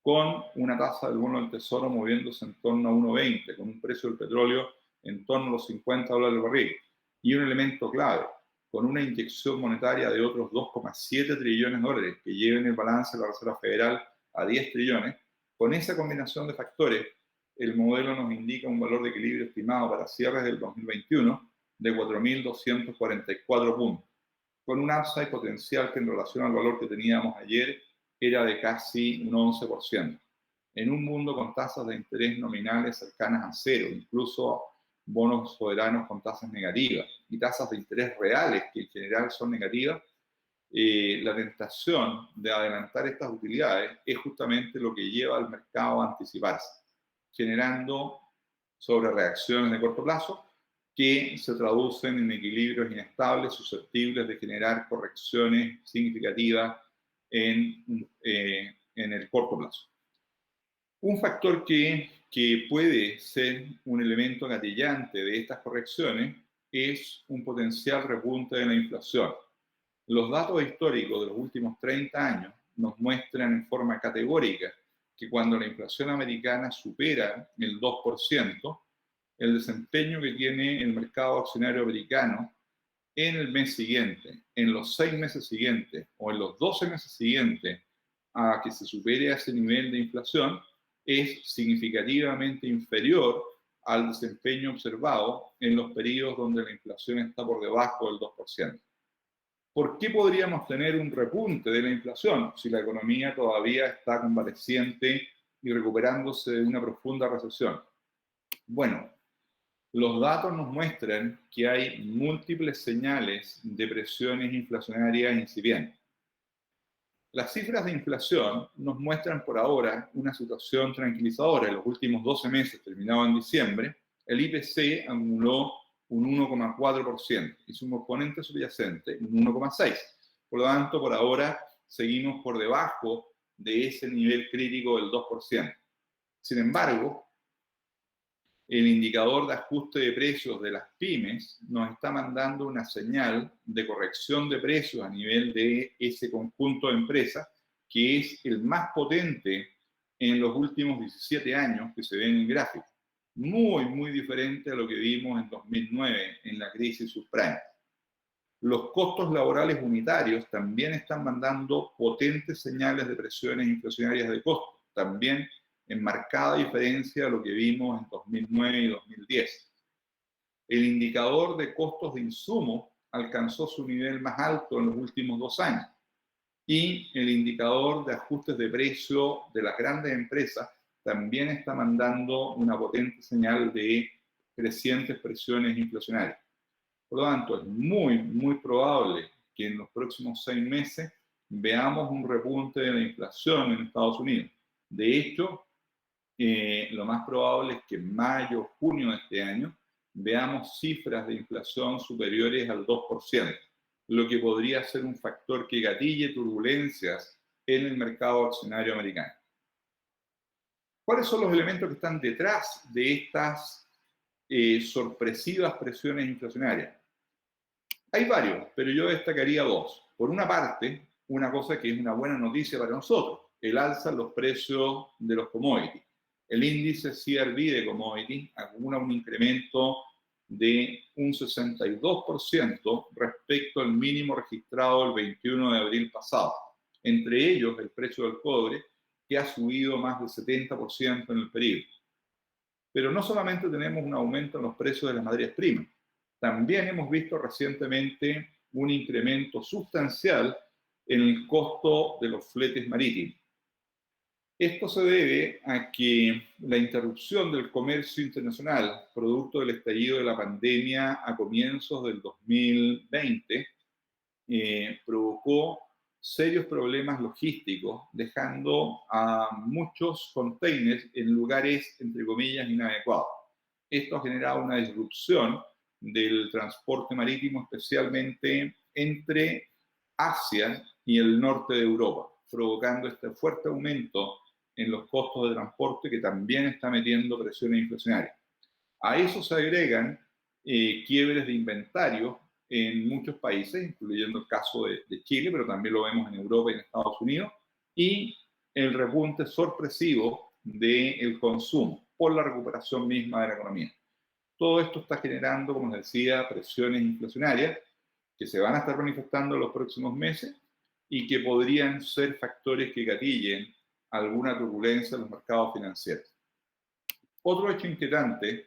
Con una tasa del bono del tesoro moviéndose en torno a 1,20, con un precio del petróleo en torno a los $50 el barril. Y un elemento clave, con una inyección monetaria de otros 2,7 trillones de dólares que lleven el balance de la Reserva Federal a 10 trillones, con esa combinación de factores, el modelo nos indica un valor de equilibrio estimado para cierres del 2021 de 4.244 puntos, con un upside potencial que en relación al valor que teníamos ayer era de casi un 11%. En un mundo con tasas de interés nominales cercanas a cero, incluso bonos soberanos con tasas negativas y tasas de interés reales que en general son negativas, la tentación de adelantar estas utilidades es justamente lo que lleva al mercado a anticiparse, generando sobrereacciones de corto plazo que se traducen en equilibrios inestables susceptibles de generar correcciones significativas en el corto plazo. Un factor que puede ser un elemento gatillante de estas correcciones es un potencial repunte de la inflación. Los datos históricos de los últimos 30 años nos muestran en forma categórica que cuando la inflación americana supera el 2%, el desempeño que tiene el mercado accionario americano en el mes siguiente, en los 6 meses siguientes o en los 12 meses siguientes a que se supere a ese nivel de inflación es significativamente inferior al desempeño observado en los periodos donde la inflación está por debajo del 2%. ¿Por qué podríamos tener un repunte de la inflación si la economía todavía está convaleciente y recuperándose de una profunda recesión? Bueno, los datos nos muestran que hay múltiples señales de presiones inflacionarias incipientes. Las cifras de inflación nos muestran por ahora una situación tranquilizadora. En los últimos 12 meses, terminado en diciembre, el IPC acumuló un 1,4% y su componente subyacente un 1,6%. Por lo tanto, por ahora seguimos por debajo de ese nivel crítico del 2%. Sin embargo, el indicador de ajuste de precios de las pymes nos está mandando una señal de corrección de precios a nivel de ese conjunto de empresas, que es el más potente en los últimos 17 años que se ve en el gráfico. Muy, muy diferente a lo que vimos en 2009 en la crisis subprime. Los costos laborales unitarios también están mandando potentes señales de presiones inflacionarias de costos, también en marcada diferencia a lo que vimos en 2009 y 2010. El indicador de costos de insumo alcanzó su nivel más alto en los últimos 2 años y el indicador de ajustes de precio de las grandes empresas también está mandando una potente señal de crecientes presiones inflacionarias. Por lo tanto, es muy, muy probable que en los próximos 6 meses veamos un repunte de la inflación en Estados Unidos. De hecho, lo más probable es que en mayo, junio de este año veamos cifras de inflación superiores al 2%, lo que podría ser un factor que gatille turbulencias en el mercado accionario americano. ¿Cuáles son los elementos que están detrás de estas sorpresivas presiones inflacionarias? Hay varios, pero yo destacaría 2. Por una parte, una cosa que es una buena noticia para nosotros, el alza en los precios de los commodities. El índice CRB de commodities acumula un incremento de un 62% respecto al mínimo registrado el 21 de abril pasado. Entre ellos, el precio del cobre, que ha subido más del 70% en el periodo. Pero no solamente tenemos un aumento en los precios de las materias primas, también hemos visto recientemente un incremento sustancial en el costo de los fletes marítimos. Esto se debe a que la interrupción del comercio internacional, producto del estallido de la pandemia a comienzos del 2020, provocó serios problemas logísticos, dejando a muchos containers en lugares, entre comillas, inadecuados. Esto ha generado una disrupción del transporte marítimo, especialmente entre Asia y el norte de Europa, provocando este fuerte aumento en los costos de transporte que también está metiendo presiones inflacionarias. A eso se agregan quiebres de inventario en muchos países, incluyendo el caso de Chile, pero también lo vemos en Europa y en Estados Unidos, y el repunte sorpresivo del consumo por la recuperación misma de la economía. Todo esto está generando, como les decía, presiones inflacionarias que se van a estar manifestando en los próximos meses y que podrían ser factores que gatillen alguna turbulencia en los mercados financieros. Otro hecho inquietante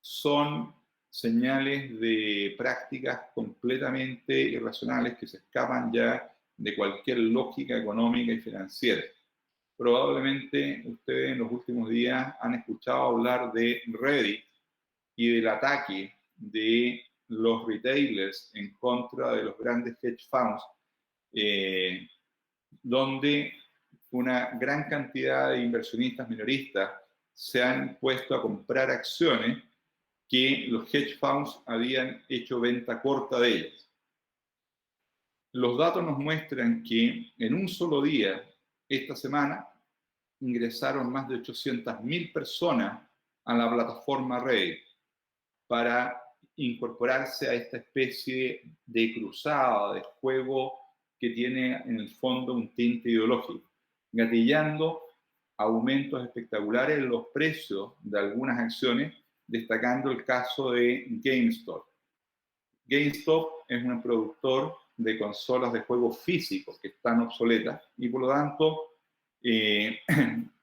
son señales de prácticas completamente irracionales que se escapan ya de cualquier lógica económica y financiera. Probablemente ustedes en los últimos días han escuchado hablar de Reddit y del ataque de los retailers en contra de los grandes hedge funds, donde una gran cantidad de inversionistas minoristas se han puesto a comprar acciones que los hedge funds habían hecho venta corta de ellas. Los datos nos muestran que en un solo día, esta semana, ingresaron más de 800.000 personas a la plataforma Reddit para incorporarse a esta especie de cruzada, de juego que tiene en el fondo un tinte ideológico, gatillando aumentos espectaculares en los precios de algunas acciones, destacando el caso de GameStop. GameStop es un productor de consolas de juegos físicos que están obsoletas y por lo tanto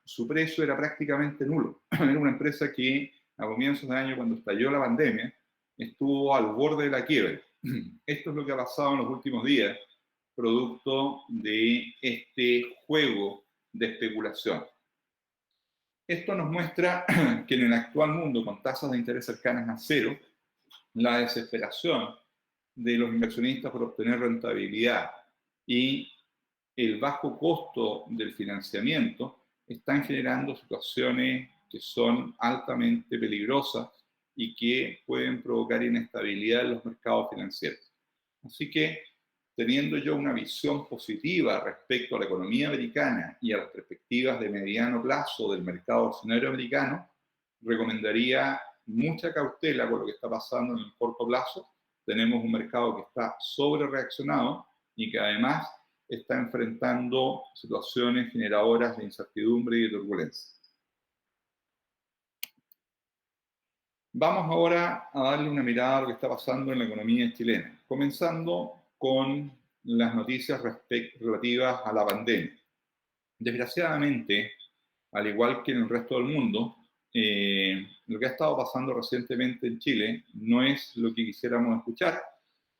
su precio era prácticamente nulo. Era una empresa que a comienzos de año, cuando estalló la pandemia, estuvo al borde de la quiebra. Esto es lo que ha pasado en los últimos días, producto de este juego de especulación. Esto nos muestra que en el actual mundo, con tasas de interés cercanas a cero, la desesperación de los inversionistas por obtener rentabilidad y el bajo costo del financiamiento están generando situaciones que son altamente peligrosas y que pueden provocar inestabilidad en los mercados financieros. Así que, teniendo yo una visión positiva respecto a la economía americana y a las perspectivas de mediano plazo del mercado accionario americano, recomendaría mucha cautela con lo que está pasando en el corto plazo. Tenemos un mercado que está sobre reaccionado y que además está enfrentando situaciones generadoras de incertidumbre y de turbulencia. Vamos ahora a darle una mirada a lo que está pasando en la economía chilena, comenzando con las noticias relativas a la pandemia. Desgraciadamente, al igual que en el resto del mundo, lo que ha estado pasando recientemente en Chile no es lo que quisiéramos escuchar.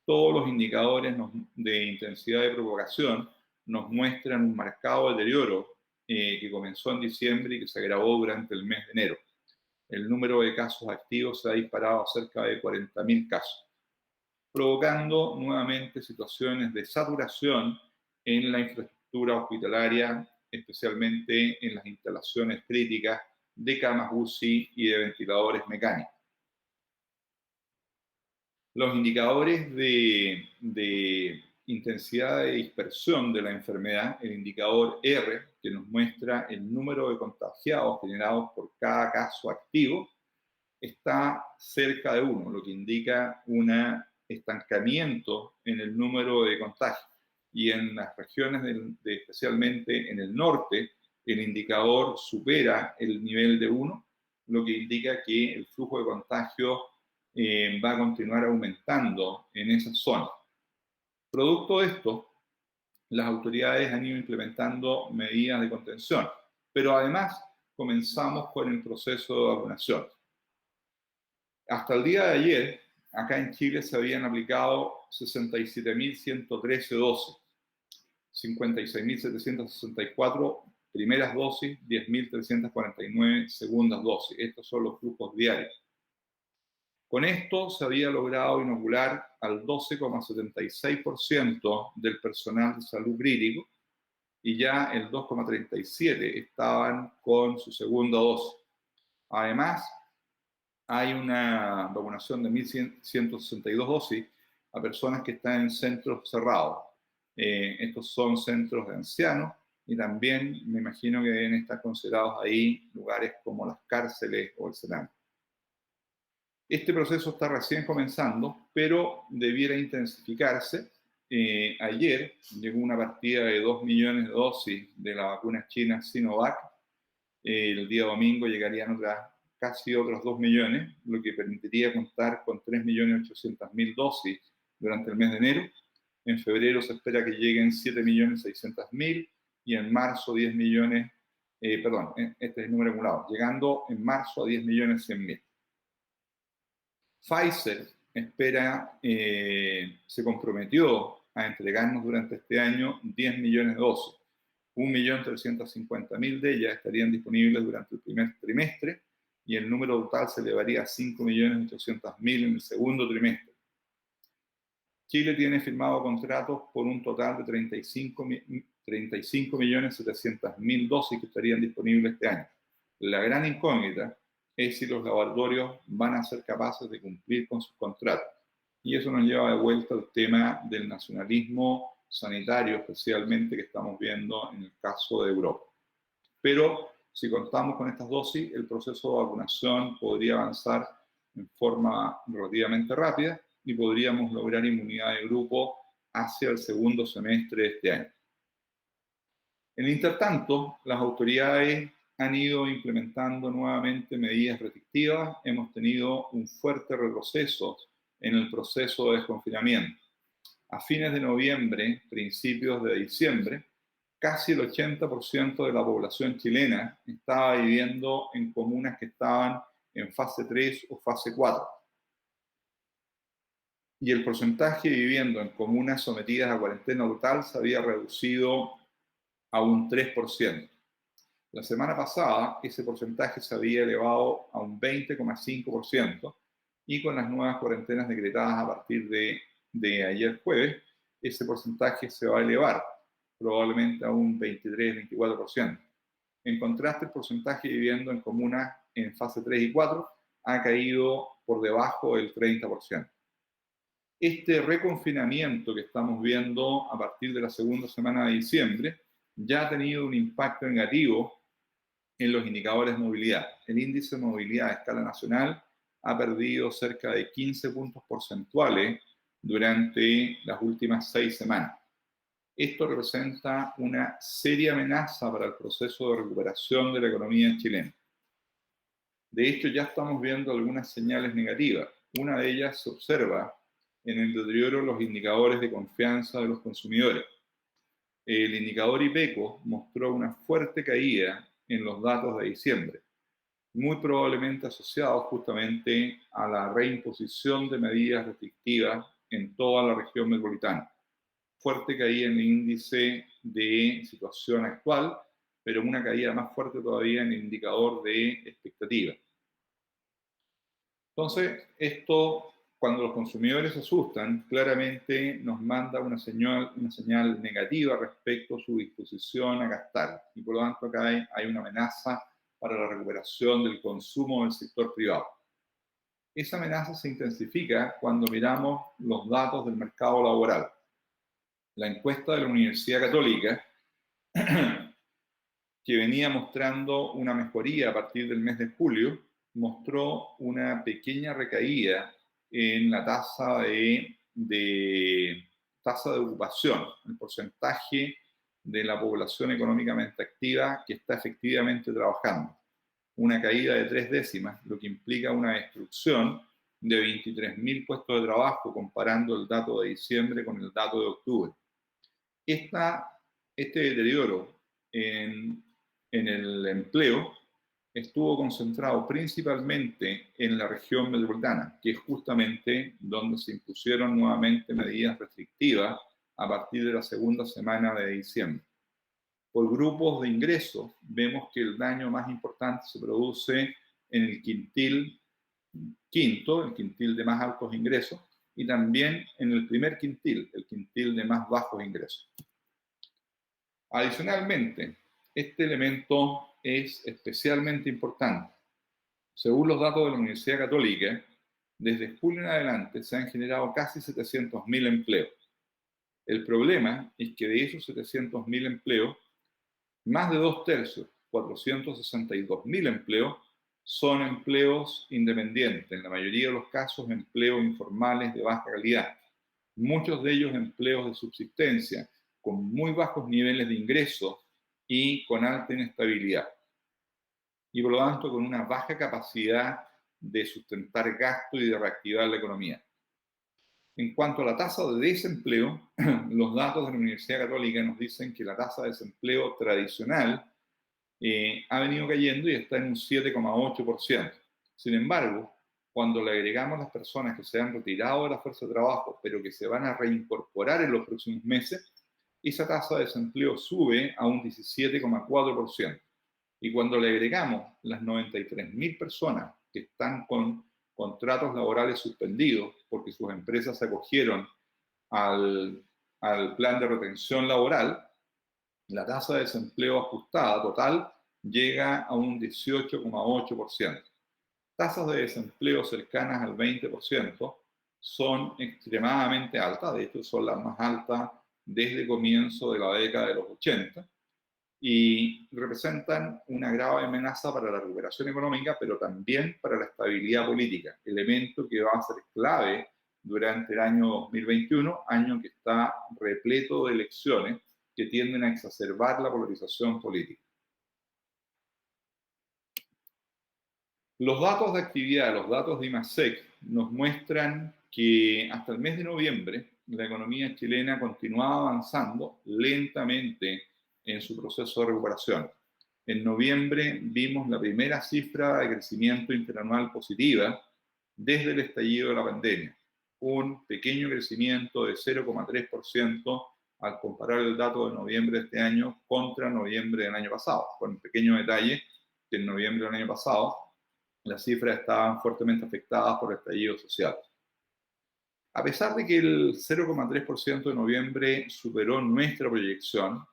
Todos los indicadores de intensidad de propagación nos muestran un marcado deterioro que comenzó en diciembre y que se agravó durante el mes de enero. El número de casos activos se ha disparado a cerca de 40.000 casos, provocando nuevamente situaciones de saturación en la infraestructura hospitalaria, especialmente en las instalaciones críticas de camas UCI y de ventiladores mecánicos. Los indicadores de intensidad de dispersión de la enfermedad, el indicador R, que nos muestra el número de contagiados generados por cada caso activo, está cerca de 1, lo que indica un estancamiento en el número de contagios. Y en las regiones, especialmente en el norte, el indicador supera el nivel de 1, lo que indica que el flujo de contagio va a continuar aumentando en esa zona. Producto de esto, las autoridades han ido implementando medidas de contención, pero además comenzamos con el proceso de vacunación. Hasta el día de ayer, acá en Chile se habían aplicado 67.113 dosis, 56.764 primeras dosis, 10.349 segundas dosis. Estos son los flujos diarios. Con esto se había logrado inocular al 12,76% del personal de salud crítico y ya el 2,37% estaban con su segunda dosis. Además, hay una vacunación de 1.162 dosis a personas que están en centros cerrados. Estos son centros de ancianos y también me imagino que deben estar considerados ahí lugares como las cárceles o el Sename. Este proceso está recién comenzando, pero debiera intensificarse. Ayer llegó una partida de 2 millones de dosis de la vacuna china Sinovac. El día domingo llegarían casi otros 2 millones, lo que permitiría contar con 3.800.000 dosis durante el mes de enero. En febrero se espera que lleguen 7.600.000 y en marzo 10 millones, este es el número acumulado, llegando en marzo a 10.100.000. Pfizer se comprometió a entregarnos durante este año 10 millones de dosis. 1.350.000 de ellas estarían disponibles durante el primer trimestre y el número total se elevaría a 5.800.000 en el segundo trimestre. Chile tiene firmado contratos por un total de 35.700.000 dosis que estarían disponibles este año. La gran incógnita es si los laboratorios van a ser capaces de cumplir con sus contratos. Y eso nos lleva de vuelta al tema del nacionalismo sanitario, especialmente que estamos viendo en el caso de Europa. Pero si contamos con estas dosis, el proceso de vacunación podría avanzar en forma relativamente rápida y podríamos lograr inmunidad de grupo hacia el segundo semestre de este año. En el intertanto, las autoridades han ido implementando nuevamente medidas restrictivas. Hemos tenido un fuerte retroceso en el proceso de desconfinamiento. A fines de noviembre, principios de diciembre, casi el 80% de la población chilena estaba viviendo en comunas que estaban en fase 3 o fase 4. Y el porcentaje viviendo en comunas sometidas a cuarentena total se había reducido a un 3%. La semana pasada ese porcentaje se había elevado a un 20,5% y con las nuevas cuarentenas decretadas a partir de ayer jueves, ese porcentaje se va a elevar probablemente a un 23-24%. En contraste, el porcentaje viviendo en comunas en fase 3 y 4 ha caído por debajo del 30%. Este reconfinamiento que estamos viendo a partir de la segunda semana de diciembre ya ha tenido un impacto negativo en los indicadores de movilidad. El índice de movilidad a escala nacional ha perdido cerca de 15 puntos porcentuales durante las últimas 6 semanas. Esto representa una seria amenaza para el proceso de recuperación de la economía chilena. De hecho, ya estamos viendo algunas señales negativas. Una de ellas se observa en el deterioro de los indicadores de confianza de los consumidores. El indicador IPECO mostró una fuerte caída en los datos de diciembre, muy probablemente asociados justamente a la reimposición de medidas restrictivas en toda la región metropolitana. Fuerte caída en el índice de situación actual, pero una caída más fuerte todavía en el indicador de expectativa. Entonces, esto, cuando los consumidores se asustan, claramente nos manda una señal negativa respecto a su disposición a gastar. Y por lo tanto, acá hay una amenaza para la recuperación del consumo del sector privado. Esa amenaza se intensifica cuando miramos los datos del mercado laboral. La encuesta de la Universidad Católica, que venía mostrando una mejoría a partir del mes de julio, mostró una pequeña recaída en la tasa de ocupación, el porcentaje de la población económicamente activa que está efectivamente trabajando. Una caída de 3 décimas, lo que implica una destrucción de 23.000 puestos de trabajo comparando el dato de diciembre con el dato de octubre. Este deterioro en el empleo estuvo concentrado principalmente en la región metropolitana, que es justamente donde se impusieron nuevamente medidas restrictivas a partir de la segunda semana de diciembre. Por grupos de ingresos, vemos que el daño más importante se produce en el quintil quinto, el quintil de más altos ingresos, y también en el primer quintil, el quintil de más bajos ingresos. Adicionalmente, este elemento es especialmente importante. Según los datos de la Universidad Católica, desde julio en adelante se han generado casi 700.000 empleos. El problema es que de esos 700.000 empleos, más de 2/3, 462.000 empleos, son empleos independientes, en la mayoría de los casos empleos informales de baja calidad. Muchos de ellos empleos de subsistencia, con muy bajos niveles de ingresos y con alta inestabilidad. Y por lo tanto con una baja capacidad de sustentar gasto y de reactivar la economía. En cuanto a la tasa de desempleo, los datos de la Universidad Católica nos dicen que la tasa de desempleo tradicional ha venido cayendo y está en un 7,8%. Sin embargo, cuando le agregamos las personas que se han retirado de la fuerza de trabajo, pero que se van a reincorporar en los próximos meses, esa tasa de desempleo sube a un 17,4%. Y cuando le agregamos las 93.000 personas que están con contratos laborales suspendidos porque sus empresas se acogieron al plan de retención laboral, la tasa de desempleo ajustada total llega a un 18,8%. Tasas de desempleo cercanas al 20% son extremadamente altas, de hecho son las más altas desde el comienzo de la década de los 80, y representan una grave amenaza para la recuperación económica, pero también para la estabilidad política, elemento que va a ser clave durante el año 2021, año que está repleto de elecciones que tienden a exacerbar la polarización política. Los datos de actividad, los datos de IMASEC, nos muestran que hasta el mes de noviembre la economía chilena continuaba avanzando lentamente en su proceso de recuperación. En noviembre vimos la primera cifra de crecimiento interanual positiva desde el estallido de la pandemia, un pequeño crecimiento de 0,3% al comparar el dato de noviembre de este año contra noviembre del año pasado, con un pequeño detalle que en noviembre del año pasado las cifras estaban fuertemente afectadas por el estallido social. A pesar de que el 0,3% de noviembre superó nuestra proyección,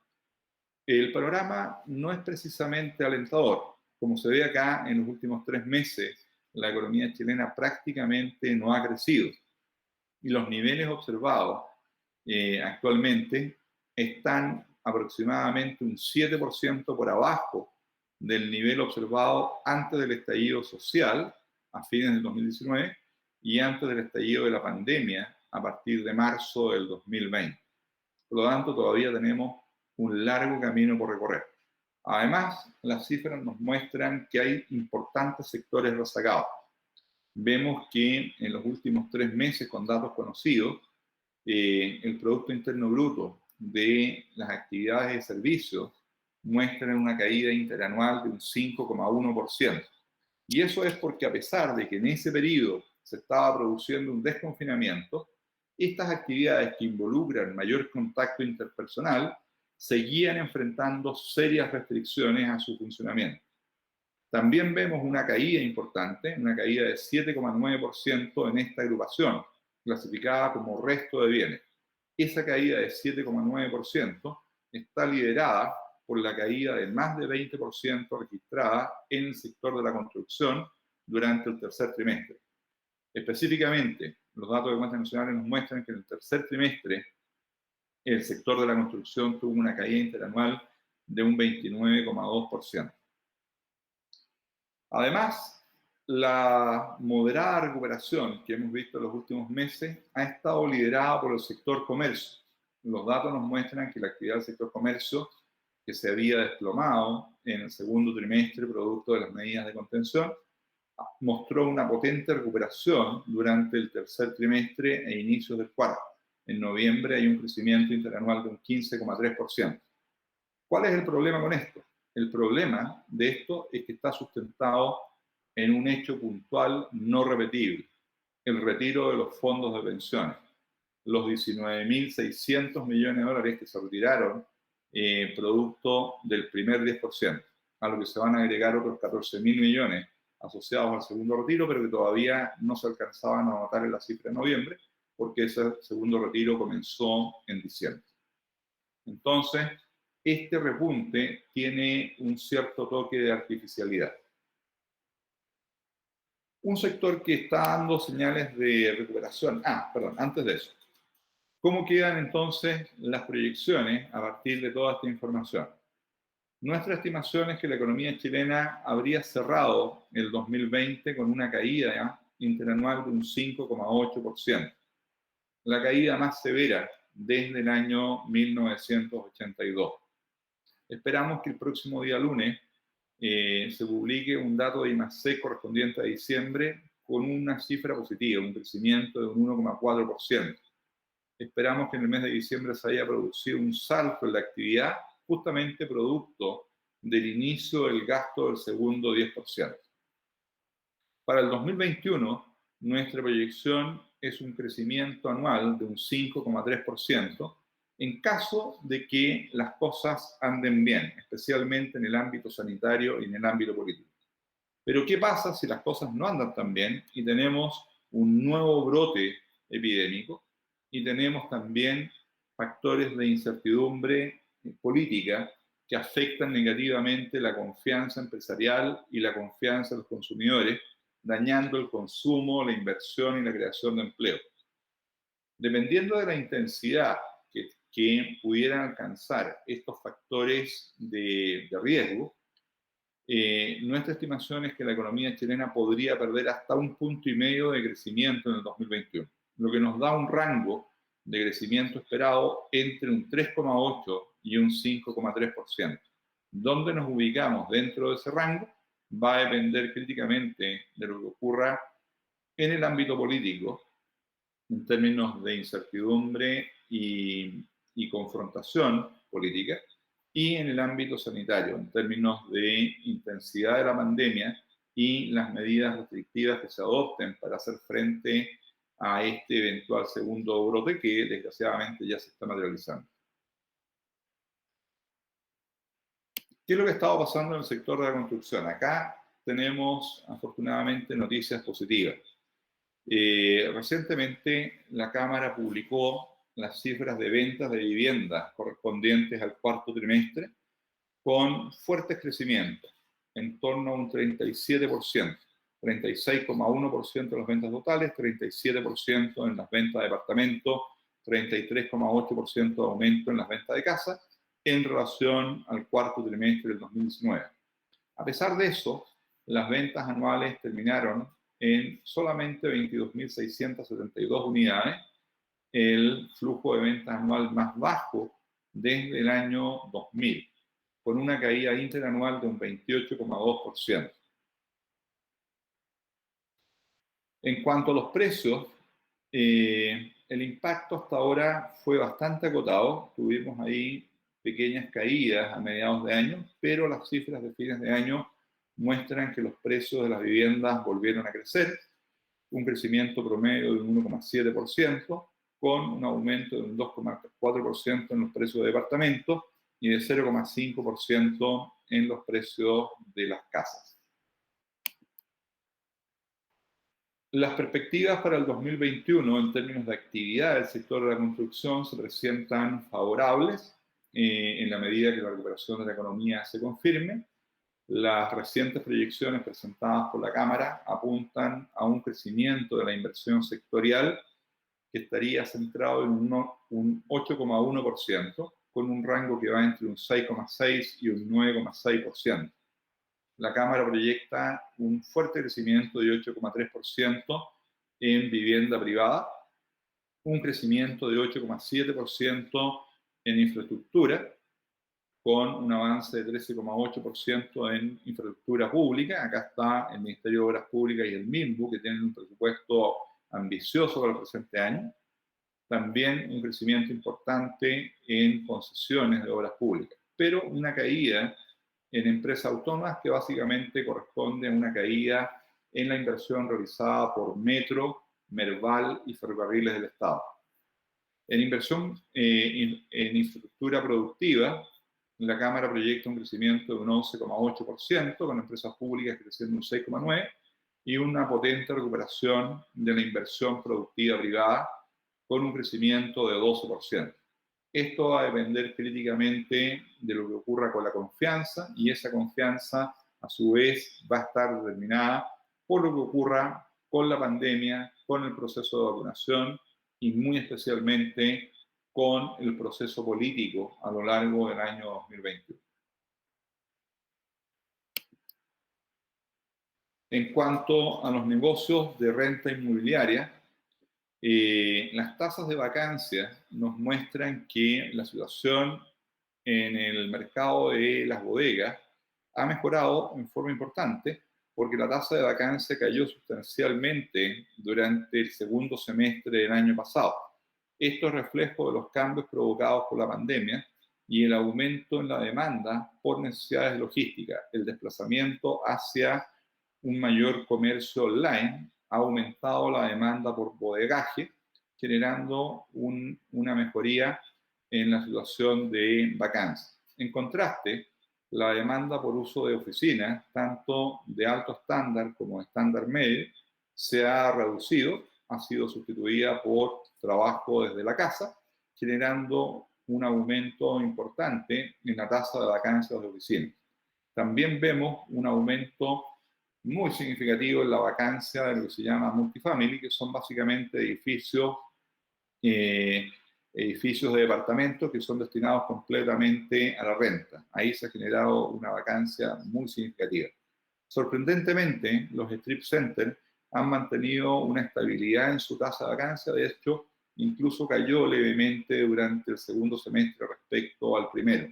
el panorama no es precisamente alentador. Como se ve acá, en los últimos 3 meses, la economía chilena prácticamente no ha crecido. Y los niveles observados actualmente están aproximadamente un 7% por abajo del nivel observado antes del estallido social, a fines del 2019, y antes del estallido de la pandemia, a partir de marzo del 2020. Por lo tanto, todavía tenemos un largo camino por recorrer. Además, las cifras nos muestran que hay importantes sectores rezagados. Vemos que en los últimos 3 meses, con datos conocidos, el Producto Interno Bruto de las actividades de servicios muestran una caída interanual de un 5,1%. Y eso es porque a pesar de que en ese periodo se estaba produciendo un desconfinamiento, estas actividades que involucran mayor contacto interpersonal seguían enfrentando serias restricciones a su funcionamiento. También vemos una caída importante, una caída de 7,9% en esta agrupación, clasificada como resto de bienes. Esa caída de 7,9% está liderada por la caída de más de 20% registrada en el sector de la construcción durante el tercer trimestre. Específicamente, los datos de cuentas nacionales nos muestran que en el tercer trimestre el sector de la construcción tuvo una caída interanual de un 29,2%. Además, la moderada recuperación que hemos visto en los últimos meses ha estado liderada por el sector comercio. Los datos nos muestran que la actividad del sector comercio, que se había desplomado en el segundo trimestre producto de las medidas de contención, mostró una potente recuperación durante el tercer trimestre e inicios del cuarto. En noviembre hay un crecimiento interanual de un 15,3%. ¿Cuál es el problema con esto? El problema de esto es que está sustentado en un hecho puntual no repetible, el retiro de los fondos de pensiones. Los 19.600 millones de dólares que se retiraron producto del primer 10%, a lo que se van a agregar otros 14.000 millones asociados al segundo retiro, pero que todavía no se alcanzaban a notar en la cifra de noviembre, porque ese segundo retiro comenzó en diciembre. Entonces, este repunte tiene un cierto toque de artificialidad. Un sector que está dando señales de recuperación. Antes de eso. ¿Cómo quedan entonces las proyecciones a partir de toda esta información? Nuestra estimación es que la economía chilena habría cerrado el 2020 con una caída interanual de un 5,8%, la caída más severa desde el año 1982. Esperamos que el próximo día lunes se publique un dato de IMASEC correspondiente a diciembre con una cifra positiva, un crecimiento de un 1,4%. Esperamos que en el mes de diciembre se haya producido un salto en la actividad, justamente producto del inicio del gasto del segundo 10%. Para el 2021, nuestra proyección es un crecimiento anual de un 5,3%, en caso de que las cosas anden bien, especialmente en el ámbito sanitario y en el ámbito político. Pero ¿qué pasa si las cosas no andan tan bien y tenemos un nuevo brote epidémico y tenemos también factores de incertidumbre política que afectan negativamente la confianza empresarial y la confianza de los consumidores, dañando el consumo, la inversión y la creación de empleo? Dependiendo de la intensidad que pudieran alcanzar estos factores de riesgo, nuestra estimación es que la economía chilena podría perder hasta 1,5 puntos de crecimiento en el 2021, lo que nos da un rango de crecimiento esperado entre un 3,8% y un 5,3%. ¿Dónde nos ubicamos dentro de ese rango? va a depender críticamente de lo que ocurra en el ámbito político, en términos de incertidumbre y confrontación política, y en el ámbito sanitario, en términos de intensidad de la pandemia y las medidas restrictivas que se adopten para hacer frente a este eventual segundo brote que desgraciadamente ya se está materializando. ¿Qué es lo que estaba pasando en el sector de la construcción? Acá tenemos afortunadamente noticias positivas. Recientemente la Cámara publicó las cifras de ventas de viviendas correspondientes al cuarto trimestre con fuertes crecimientos, en torno a un 37%, 36,1% en las ventas totales, 37% en las ventas de departamentos, 33,8% de aumento en las ventas de casa en relación al cuarto trimestre del 2019. A pesar de eso, las ventas anuales terminaron en solamente 22.672 unidades, el flujo de ventas anual más bajo desde el año 2000, con una caída interanual de un 28,2%. En cuanto a los precios, el impacto hasta ahora fue bastante acotado. Tuvimos ahí pequeñas caídas a mediados de año, pero las cifras de fines de año muestran que los precios de las viviendas volvieron a crecer, un crecimiento promedio de un 1,7%, con un aumento de un 2,4% en los precios de departamentos y de 0,5% en los precios de las casas. Las perspectivas para el 2021 en términos de actividad del sector de la construcción se presentan favorables en la medida que la recuperación de la economía se confirme. Las recientes proyecciones presentadas por la Cámara apuntan a un crecimiento de la inversión sectorial que estaría centrado en un 8,1%, con un rango que va entre un 6,6% y un 9,6%. La Cámara proyecta un fuerte crecimiento de 8,3% en vivienda privada, un crecimiento de 8,7% en infraestructura, con un avance de 13,8% en infraestructura pública. Acá está el Ministerio de Obras Públicas y el MIMBU, que tienen un presupuesto ambicioso para el presente año. También un crecimiento importante en concesiones de obras públicas, pero una caída en empresas autónomas que básicamente corresponde a una caída en la inversión realizada por Metro, Merval y Ferrocarriles del Estado. En inversión en infraestructura productiva, la Cámara proyecta un crecimiento de un 11,8%, con empresas públicas creciendo un 6,9%, y una potente recuperación de la inversión productiva privada, con un crecimiento de 12%. Esto va a depender críticamente de lo que ocurra con la confianza, y esa confianza, a su vez, va a estar determinada por lo que ocurra con la pandemia, con el proceso de vacunación y muy especialmente con el proceso político a lo largo del año 2021. En cuanto a los negocios de renta inmobiliaria, las tasas de vacancia nos muestran que la situación en el mercado de las bodegas ha mejorado en forma importante, porque la tasa de vacancia cayó sustancialmente durante el segundo semestre del año pasado. Esto es reflejo de los cambios provocados por la pandemia y el aumento en la demanda por necesidades de logística. El desplazamiento hacia un mayor comercio online ha aumentado la demanda por bodegaje, generando una mejoría en la situación de vacancia. En contraste, la demanda por uso de oficinas, tanto de alto estándar como de estándar medio, se ha reducido, ha sido sustituida por trabajo desde la casa, generando un aumento importante en la tasa de vacancias de oficinas. También vemos un aumento muy significativo en la vacancia de lo que se llama multifamily, que son básicamente edificios de departamentos que son destinados completamente a la renta. Ahí se ha generado una vacancia muy significativa. Sorprendentemente, los strip centers han mantenido una estabilidad en su tasa de vacancia. De hecho, incluso cayó levemente durante el segundo semestre respecto al primero.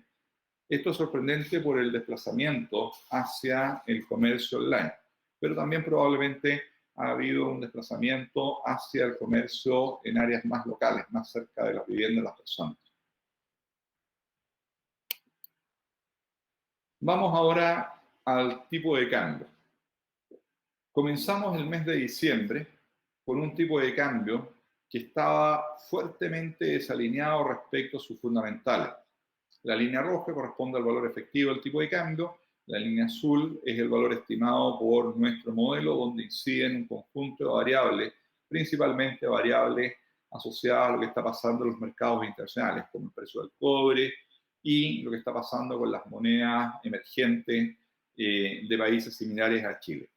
Esto es sorprendente por el desplazamiento hacia el comercio online, pero también probablemente ha habido un desplazamiento hacia el comercio en áreas más locales, más cerca de las viviendas de las personas. Vamos ahora al tipo de cambio. Comenzamos el mes de diciembre con un tipo de cambio que estaba fuertemente desalineado respecto a sus fundamentales. La línea roja corresponde al valor efectivo del tipo de cambio, la línea azul es el valor estimado por nuestro modelo, donde inciden un conjunto de variables, principalmente variables asociadas a lo que está pasando en los mercados internacionales, como el precio del cobre y lo que está pasando con las monedas emergentes de países similares a Chile.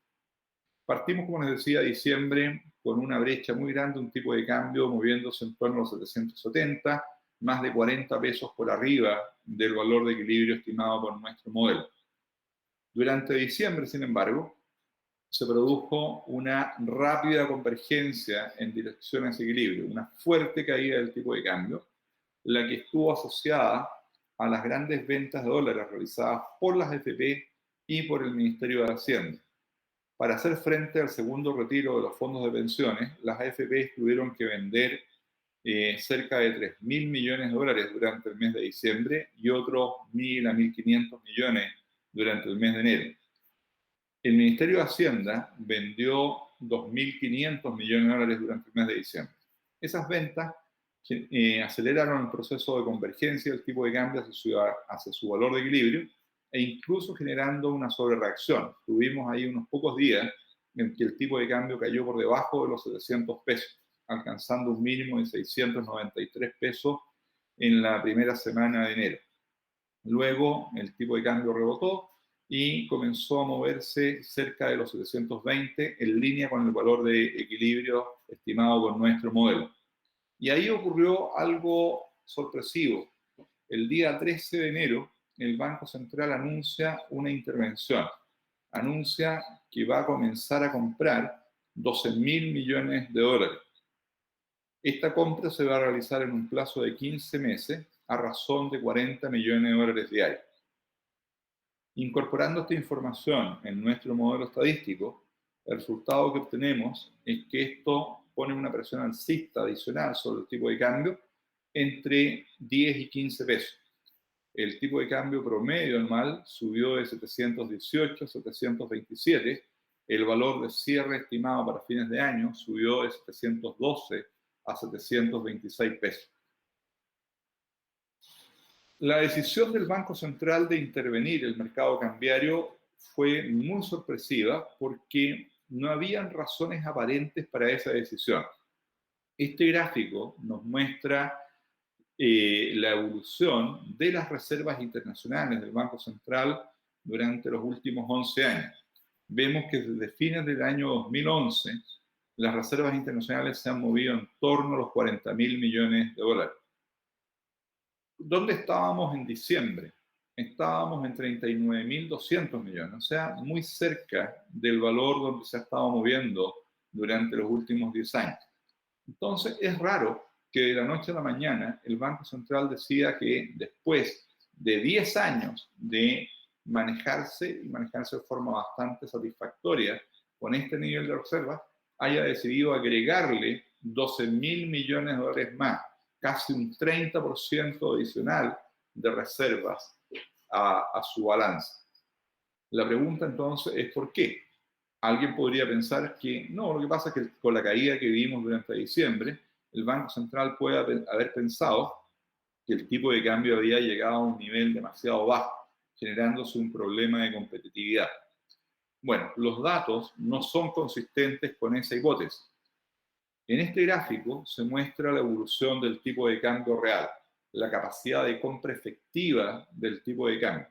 Partimos, como les decía, diciembre con una brecha muy grande, un tipo de cambio moviéndose en torno a los 770, más de 40 pesos por arriba del valor de equilibrio estimado por nuestro modelo. Durante diciembre, sin embargo, se produjo una rápida convergencia en dirección a ese equilibrio, una fuerte caída del tipo de cambio, la que estuvo asociada a las grandes ventas de dólares realizadas por las AFP y por el Ministerio de Hacienda. Para hacer frente al segundo retiro de los fondos de pensiones, las AFP tuvieron que vender cerca de 3.000 millones de dólares durante el mes de diciembre y otros 1.000 a 1.500 millones durante el mes de enero. El Ministerio de Hacienda vendió 2.500 millones de dólares durante el mes de diciembre. Esas ventas aceleraron el proceso de convergencia del tipo de cambio hacia su valor de equilibrio e incluso generando una sobrereacción. Tuvimos ahí unos pocos días en que el tipo de cambio cayó por debajo de los 700 pesos, alcanzando un mínimo de 693 pesos en la primera semana de enero. Luego el tipo de cambio rebotó y comenzó a moverse cerca de los 720 en línea con el valor de equilibrio estimado por nuestro modelo. Y ahí ocurrió algo sorpresivo. El día 13 de enero, el Banco Central anuncia una intervención. Anuncia que va a comenzar a comprar 12.000 millones de dólares. Esta compra se va a realizar en un plazo de 15 meses a razón de 40 millones de dólares diarios. Incorporando esta información en nuestro modelo estadístico, el resultado que obtenemos es que esto pone una presión alcista adicional sobre el tipo de cambio entre 10 y 15 pesos. El tipo de cambio promedio anual subió de 718 a 727. El valor de cierre estimado para fines de año subió de 712 a 726 pesos. La decisión del Banco Central de intervenir el mercado cambiario fue muy sorpresiva porque no habían razones aparentes para esa decisión. Este gráfico nos muestra la evolución de las reservas internacionales del Banco Central durante los últimos 11 años. Vemos que desde fines del año 2011 las reservas internacionales se han movido en torno a los 40.000 millones de dólares. ¿Dónde estábamos en diciembre? Estábamos en 39.200 millones, o sea, muy cerca del valor donde se ha estado moviendo durante los últimos 10 años. Entonces, es raro que de la noche a la mañana el Banco Central decida que después de 10 años de manejarse de forma bastante satisfactoria con este nivel de reservas, haya decidido agregarle 12.000 millones de dólares más, casi un 30% adicional de reservas a su balanza. La pregunta entonces es ¿por qué? Alguien podría pensar que no, lo que pasa es que con la caída que vivimos durante diciembre, el Banco Central puede haber pensado que el tipo de cambio había llegado a un nivel demasiado bajo, generándose un problema de competitividad. Bueno, los datos no son consistentes con esa hipótesis. En este gráfico se muestra la evolución del tipo de cambio real, la capacidad de compra efectiva del tipo de cambio.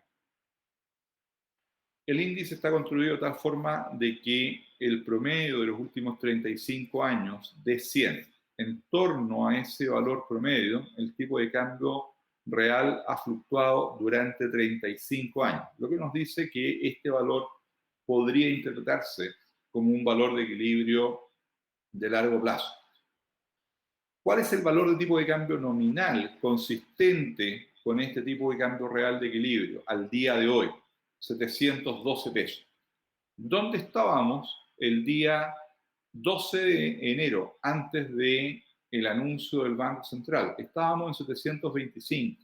El índice está construido de tal forma de que el promedio de los últimos 35 años de 100, en torno a ese valor promedio, el tipo de cambio real ha fluctuado durante 35 años, lo que nos dice que este valor podría interpretarse como un valor de equilibrio de largo plazo. ¿Cuál es el valor de tipo de cambio nominal consistente con este tipo de cambio real de equilibrio al día de hoy, 712 pesos. ¿Dónde estábamos el día 12 de enero, antes del anuncio del Banco Central? Estábamos en 725,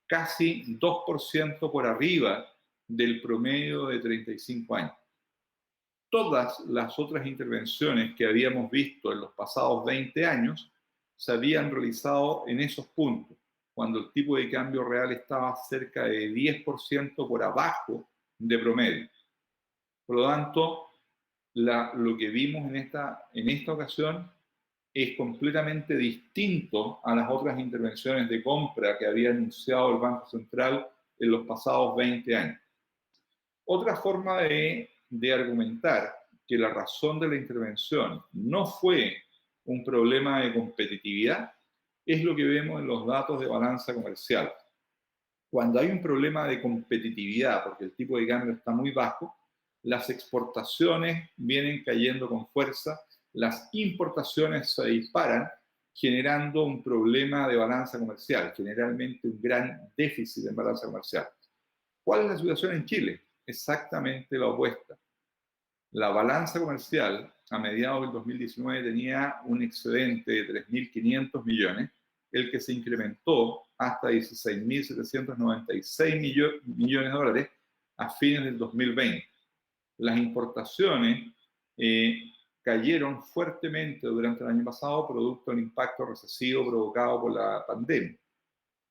casi 2% por arriba del promedio de 35 años. Todas las otras intervenciones que habíamos visto en los pasados 20 años se habían realizado en esos puntos, cuando el tipo de cambio real estaba cerca de 10% por abajo de promedio. Por lo tanto, lo que vimos en esta ocasión es completamente distinto a las otras intervenciones de compra que había anunciado el Banco Central en los pasados 20 años. Otra forma de argumentar que la razón de la intervención no fue un problema de competitividad es lo que vemos en los datos de balanza comercial. Cuando hay un problema de competitividad, porque el tipo de cambio está muy bajo, las exportaciones vienen cayendo con fuerza, las importaciones se disparan, generando un problema de balanza comercial, generalmente un gran déficit en balanza comercial. ¿Cuál es la situación en Chile? Exactamente la opuesta. La balanza comercial a mediados del 2019 tenía un excedente de 3.500 millones, el que se incrementó hasta 16.796 millones de dólares a fines del 2020. Las importaciones cayeron fuertemente durante el año pasado, producto del impacto recesivo provocado por la pandemia.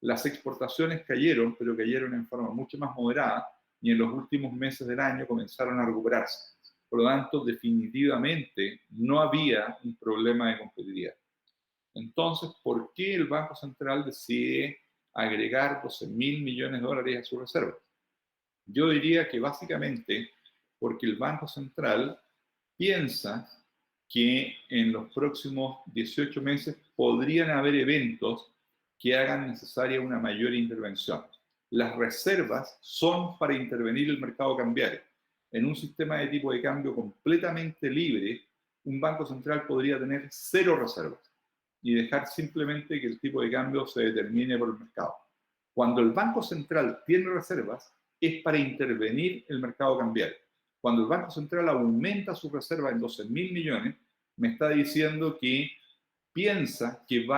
Las exportaciones cayeron, pero cayeron en forma mucho más moderada y en los últimos meses del año comenzaron a recuperarse. Por lo tanto, definitivamente no había un problema de competitividad. Entonces, ¿por qué el Banco Central decide agregar 12.000 millones de dólares a su reserva? Yo diría que básicamente porque el Banco Central piensa que en los próximos 18 meses podrían haber eventos que hagan necesaria una mayor intervención. Las reservas son para intervenir el mercado cambiario. En un sistema de tipo de cambio completamente libre, un banco central podría tener 0 reservas y dejar simplemente que el tipo de cambio se determine por el mercado. Cuando el Banco Central tiene reservas, es para intervenir el mercado cambiario. Cuando el Banco Central aumenta su reserva en 12.000 millones, me está diciendo que piensa que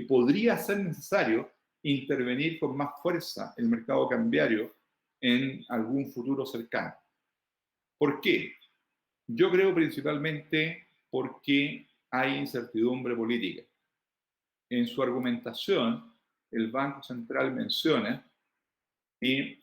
podría ser necesario intervenir con más fuerza el mercado cambiario en algún futuro cercano. ¿Por qué? Yo creo principalmente porque hay incertidumbre política. En su argumentación, el Banco Central menciona que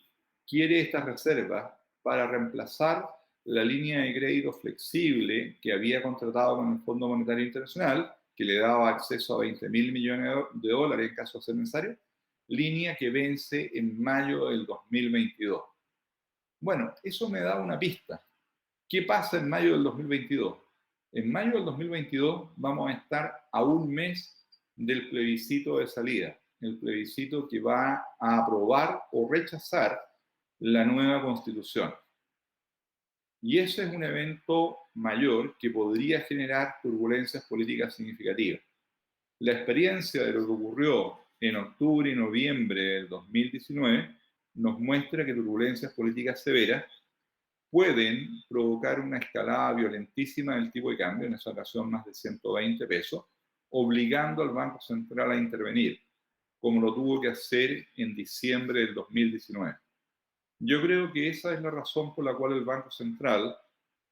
quiere estas reservas para reemplazar la línea de crédito flexible que había contratado con el Fondo Monetario Internacional, que le daba acceso a 20.000 millones de dólares en caso de ser necesario, línea que vence en mayo del 2022. Bueno, eso me da una pista. ¿Qué pasa en mayo del 2022? En mayo del 2022 vamos a estar a un mes del plebiscito de salida, el plebiscito que va a aprobar o rechazar la nueva constitución. Y ese es un evento mayor que podría generar turbulencias políticas significativas. La experiencia de lo que ocurrió en octubre y noviembre del 2019 nos muestra que turbulencias políticas severas pueden provocar una escalada violentísima del tipo de cambio, en esa ocasión más de 120 pesos, obligando al Banco Central a intervenir, como lo tuvo que hacer en diciembre del 2019. Yo creo que esa es la razón por la cual el Banco Central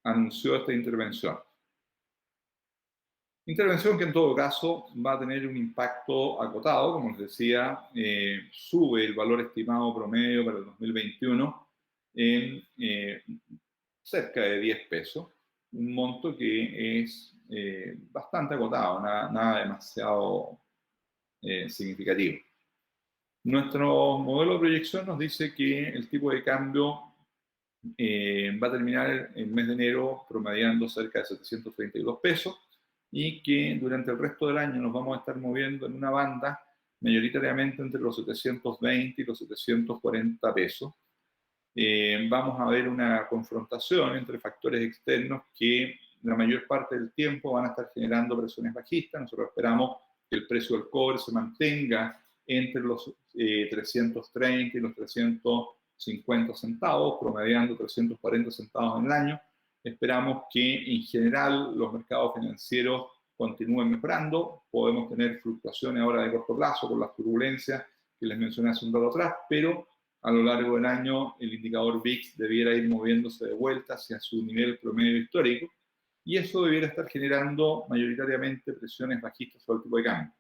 anunció esta intervención. Intervención que en todo caso va a tener un impacto acotado, como les decía, sube el valor estimado promedio para el 2021 en cerca de 10 pesos, un monto que es bastante acotado, nada demasiado significativo. Nuestro modelo de proyección nos dice que el tipo de cambio va a terminar el mes de enero promediando cerca de 732 pesos y que durante el resto del año nos vamos a estar moviendo en una banda mayoritariamente entre los 720 y los 740 pesos. Vamos a ver una confrontación entre factores externos que la mayor parte del tiempo van a estar generando presiones bajistas. Nosotros esperamos que el precio del cobre se mantenga entre los 330 y los 350 centavos, promediando 340 centavos en el año. Esperamos que en general los mercados financieros continúen mejorando. Podemos tener fluctuaciones ahora de corto plazo por las turbulencias que les mencioné hace un rato atrás, pero a lo largo del año el indicador VIX debiera ir moviéndose de vuelta hacia su nivel promedio histórico y eso debiera estar generando mayoritariamente presiones bajistas sobre el tipo de cambio.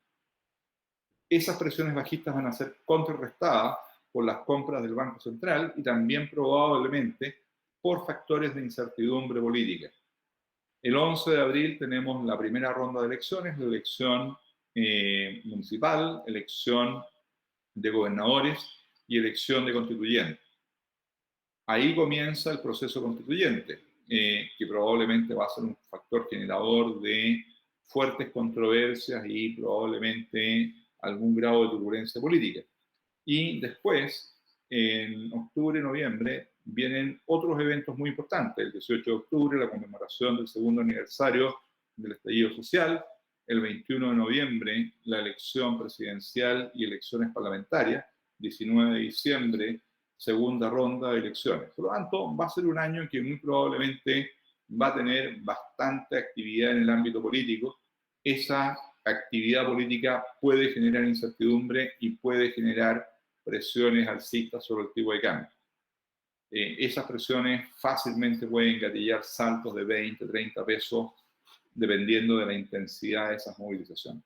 Esas presiones bajistas van a ser contrarrestadas por las compras del Banco Central y también probablemente por factores de incertidumbre política. El 11 de abril tenemos la primera ronda de elecciones, la elección municipal, elección de gobernadores y elección de constituyentes. Ahí comienza el proceso constituyente, que probablemente va a ser un factor generador de fuertes controversias y probablemente algún grado de turbulencia política. Y después, en octubre, noviembre, vienen otros eventos muy importantes. El 18 de octubre, la conmemoración del segundo aniversario del estallido social. El 21 de noviembre, la elección presidencial y elecciones parlamentarias. 19 de diciembre, segunda ronda de elecciones. Por lo tanto, va a ser un año que muy probablemente va a tener bastante actividad en el ámbito político. Esa actividad política puede generar incertidumbre y puede generar presiones alcistas sobre el tipo de cambio. Esas presiones fácilmente pueden gatillar saltos de 20, 30 pesos, dependiendo de la intensidad de esas movilizaciones.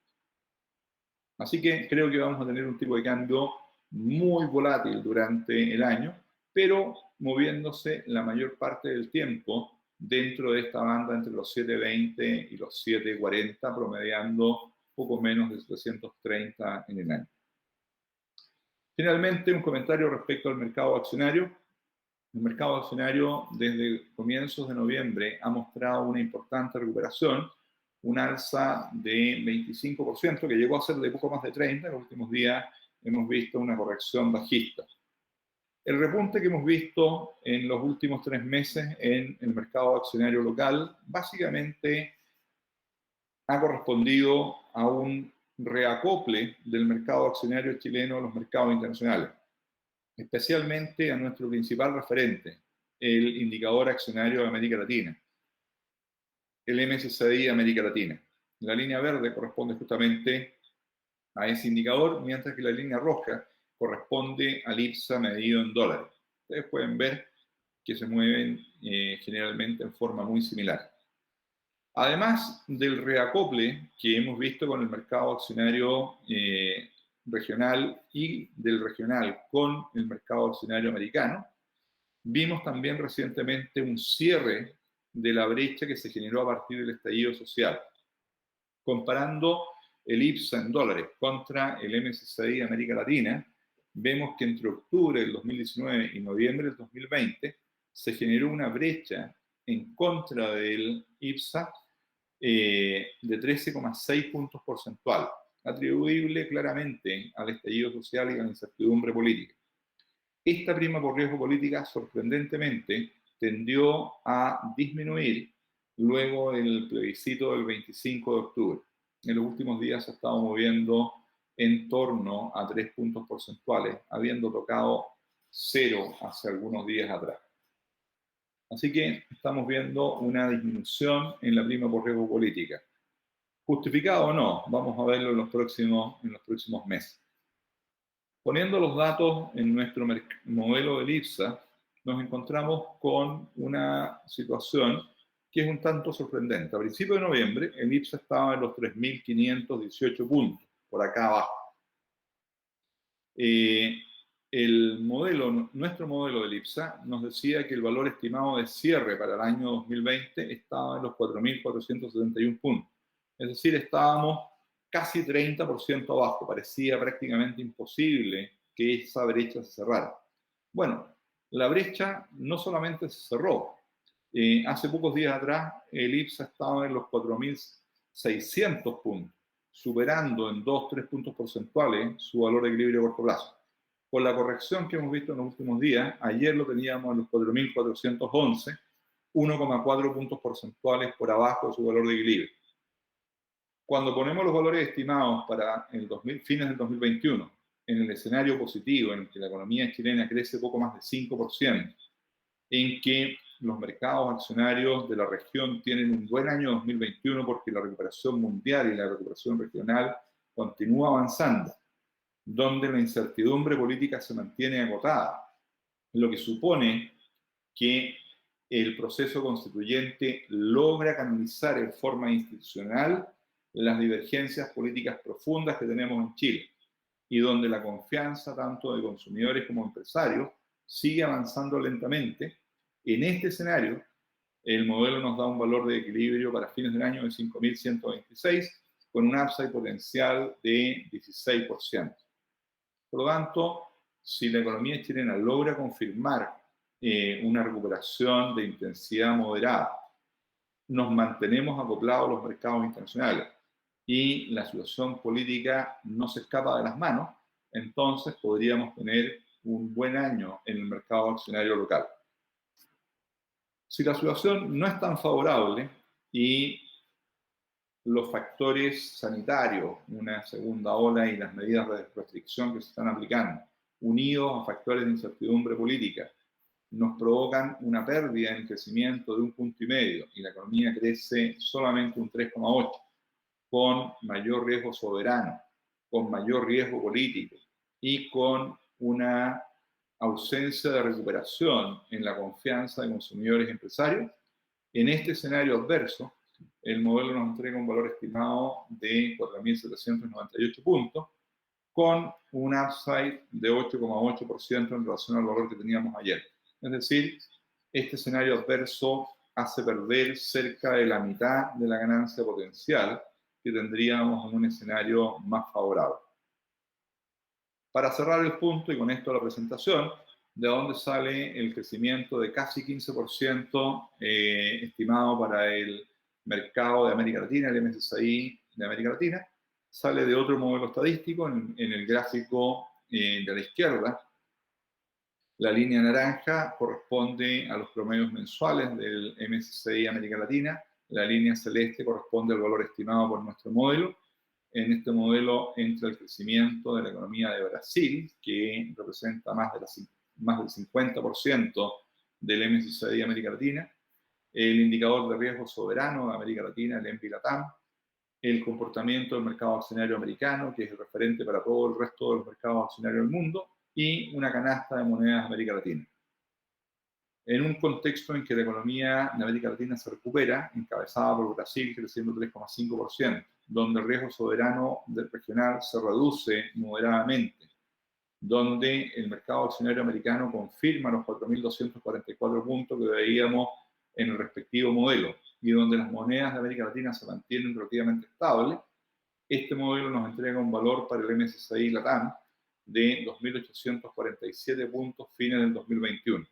Así que creo que vamos a tener un tipo de cambio muy volátil durante el año, pero moviéndose la mayor parte del tiempo dentro de esta banda entre los 7.20 y los 7.40, promediando poco menos de 730 en el año. Finalmente, un comentario respecto al mercado accionario. El mercado accionario desde comienzos de noviembre ha mostrado una importante recuperación, un alza de 25%, que llegó a ser de poco más de 30%. En los últimos días hemos visto una corrección bajista. El repunte que hemos visto en los últimos 3 meses en el mercado accionario local básicamente ha correspondido a un reacople del mercado accionario chileno a los mercados internacionales, especialmente a nuestro principal referente, el indicador accionario de América Latina, el MSCI América Latina. La línea verde corresponde justamente a ese indicador, mientras que la línea roja corresponde al IPSA medido en dólares. Ustedes pueden ver que se mueven generalmente en forma muy similar. Además del reacople que hemos visto con el mercado accionario regional y del regional con el mercado accionario americano, vimos también recientemente un cierre de la brecha que se generó a partir del estallido social. Comparando el IPSA en dólares contra el MSCI de América Latina, vemos que entre octubre del 2019 y noviembre del 2020 se generó una brecha en contra del IPSA de 13,6 puntos porcentuales, atribuible claramente al estallido social y a la incertidumbre política. Esta prima por riesgo política sorprendentemente tendió a disminuir luego del plebiscito del 25 de octubre. En los últimos días se ha estado moviendo en torno a 3 puntos porcentuales, habiendo tocado 0 hace algunos días atrás. Así que estamos viendo una disminución en la prima por riesgo política. ¿Justificado o no? Vamos a verlo en los próximos meses. Poniendo los datos en nuestro modelo del IPSA, nos encontramos con una situación que es un tanto sorprendente. A principios de noviembre, el IPSA estaba en los 3.518 puntos, por acá abajo. Nuestro modelo del IPSA nos decía que el valor estimado de cierre para el año 2020 estaba en los 4.471 puntos. Es decir, estábamos casi 30% abajo. Parecía prácticamente imposible que esa brecha se cerrara. Bueno, la brecha no solamente se cerró. Hace pocos días atrás, el IPSA estaba en los 4.600 puntos, superando en 2-3 puntos porcentuales su valor de equilibrio a corto plazo. Con la corrección que hemos visto en los últimos días, ayer lo teníamos en los 4.411, 1,4 puntos porcentuales por abajo de su valor de equilibrio. Cuando ponemos los valores estimados para fines del 2021 en el escenario positivo, en el que la economía chilena crece poco más de 5%, en que los mercados accionarios de la región tienen un buen año 2021 porque la recuperación mundial y la recuperación regional continúa avanzando, donde la incertidumbre política se mantiene agotada, lo que supone que el proceso constituyente logra canalizar en forma institucional las divergencias políticas profundas que tenemos en Chile y donde la confianza tanto de consumidores como empresarios sigue avanzando lentamente. En este escenario, el modelo nos da un valor de equilibrio para fines del año de 5.126, con un upside potencial de 16%. Por lo tanto, si la economía chilena logra confirmar una recuperación de intensidad moderada, nos mantenemos acoplados a los mercados internacionales y la situación política no se escapa de las manos, entonces podríamos tener un buen año en el mercado accionario local. Si la situación no es tan favorable y los factores sanitarios, una segunda ola y las medidas de restricción que se están aplicando, unidos a factores de incertidumbre política, nos provocan una pérdida en crecimiento de 1,5 puntos y la economía crece solamente un 3,8, con mayor riesgo soberano, con mayor riesgo político y con una ausencia de recuperación en la confianza de consumidores y empresarios. En este escenario adverso, el modelo nos entrega un valor estimado de 4.798 puntos, con un upside de 8,8% en relación al valor que teníamos ayer. Es decir, este escenario adverso hace perder cerca de la mitad de la ganancia potencial que tendríamos en un escenario más favorable. Para cerrar el punto, y con esto la presentación, de dónde sale el crecimiento de casi 15% estimado para el mercado de América Latina, el MSCI de América Latina, sale de otro modelo estadístico en el gráfico de la izquierda. La línea naranja corresponde a los promedios mensuales del MSCI América Latina, la línea celeste corresponde al valor estimado por nuestro modelo. En este modelo entra el crecimiento de la economía de Brasil, que representa más del 50% del MSCI América Latina, el indicador de riesgo soberano de América Latina, el MPLATAM, el comportamiento del mercado accionario americano, que es el referente para todo el resto de los mercados accionarios del mundo, y una canasta de monedas de América Latina. En un contexto en que la economía de América Latina se recupera, encabezada por Brasil creciendo 3,5%, donde el riesgo soberano del regional se reduce moderadamente, donde el mercado accionario americano confirma los 4.244 puntos que veíamos en el respectivo modelo, y donde las monedas de América Latina se mantienen relativamente estables, este modelo nos entrega un valor para el MSCI LATAM de 2.847 puntos fines del 2021,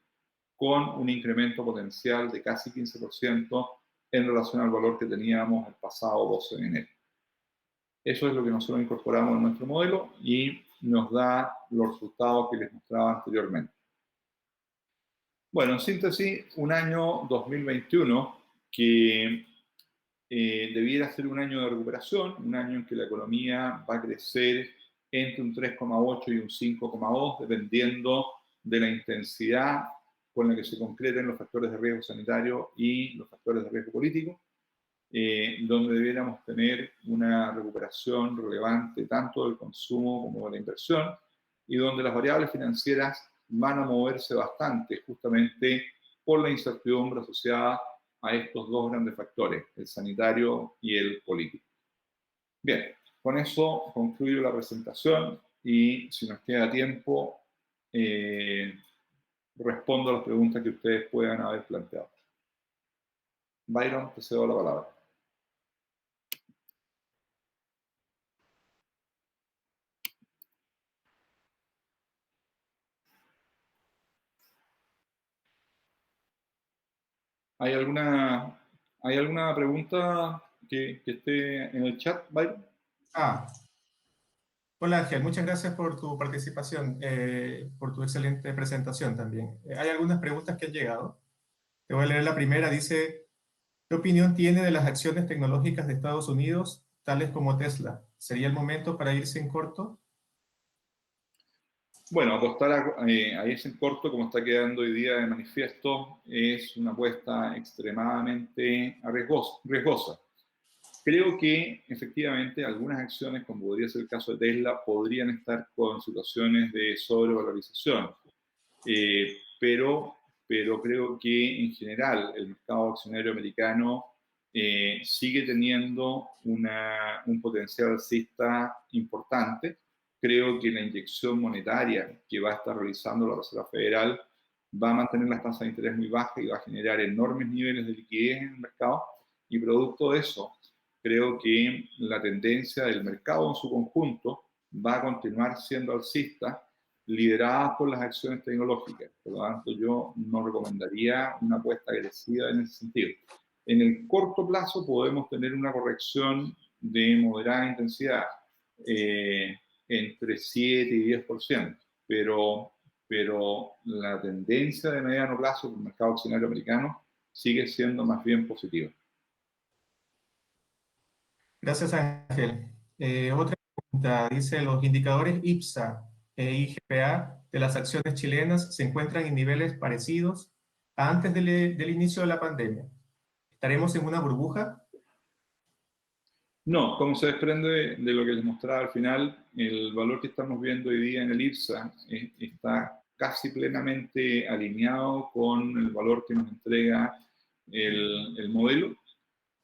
con un incremento potencial de casi 15% en relación al valor que teníamos el pasado 12 de enero. Eso es lo que nosotros incorporamos en nuestro modelo y nos da los resultados que les mostraba anteriormente. Bueno, en síntesis, un año 2021 que debiera ser un año de recuperación, un año en que la economía va a crecer entre un 3,8 y un 5,2, dependiendo de la intensidad con la que se concreten los factores de riesgo sanitario y los factores de riesgo político, donde debiéramos tener una recuperación relevante tanto del consumo como de la inversión, y donde las variables financieras van a moverse bastante justamente por la incertidumbre asociada a estos dos grandes factores, el sanitario y el político. Bien, con eso concluyo la presentación y si nos queda tiempo, respondo a las preguntas que ustedes puedan haber planteado. Byron, te cedo la palabra. ¿Hay alguna pregunta que esté en el chat, Byron? Hola Ángel, muchas gracias por tu participación, por tu excelente presentación también. Hay algunas preguntas que han llegado. Te voy a leer la primera, dice, ¿qué opinión tiene de las acciones tecnológicas de Estados Unidos, tales como Tesla? ¿Sería el momento para irse en corto? Bueno, apostar a irse en corto, como está quedando hoy día de manifiesto, es una apuesta extremadamente riesgosa. Creo que efectivamente algunas acciones, como podría ser el caso de Tesla, podrían estar con situaciones de sobrevalorización. Pero, pero creo que en general el mercado accionario americano sigue teniendo un potencial alcista importante. Creo que la inyección monetaria que va a estar realizando la Reserva Federal va a mantener las tasas de interés muy bajas y va a generar enormes niveles de liquidez en el mercado. Y producto de eso, creo que la tendencia del mercado en su conjunto va a continuar siendo alcista, lideradas por las acciones tecnológicas. Por lo tanto, yo no recomendaría una apuesta agresiva en ese sentido. En el corto plazo podemos tener una corrección de moderada intensidad, entre 7 y 10%, pero la tendencia de mediano plazo del mercado accionario americano sigue siendo más bien positiva. Gracias, Ángel. Otra pregunta, dice, los indicadores IPSA e IGPA de las acciones chilenas se encuentran en niveles parecidos a antes del inicio de la pandemia. ¿Estaremos en una burbuja? No, como se desprende de lo que les mostraba al final, el valor que estamos viendo hoy día en el IPSA está casi plenamente alineado con el valor que nos entrega el modelo,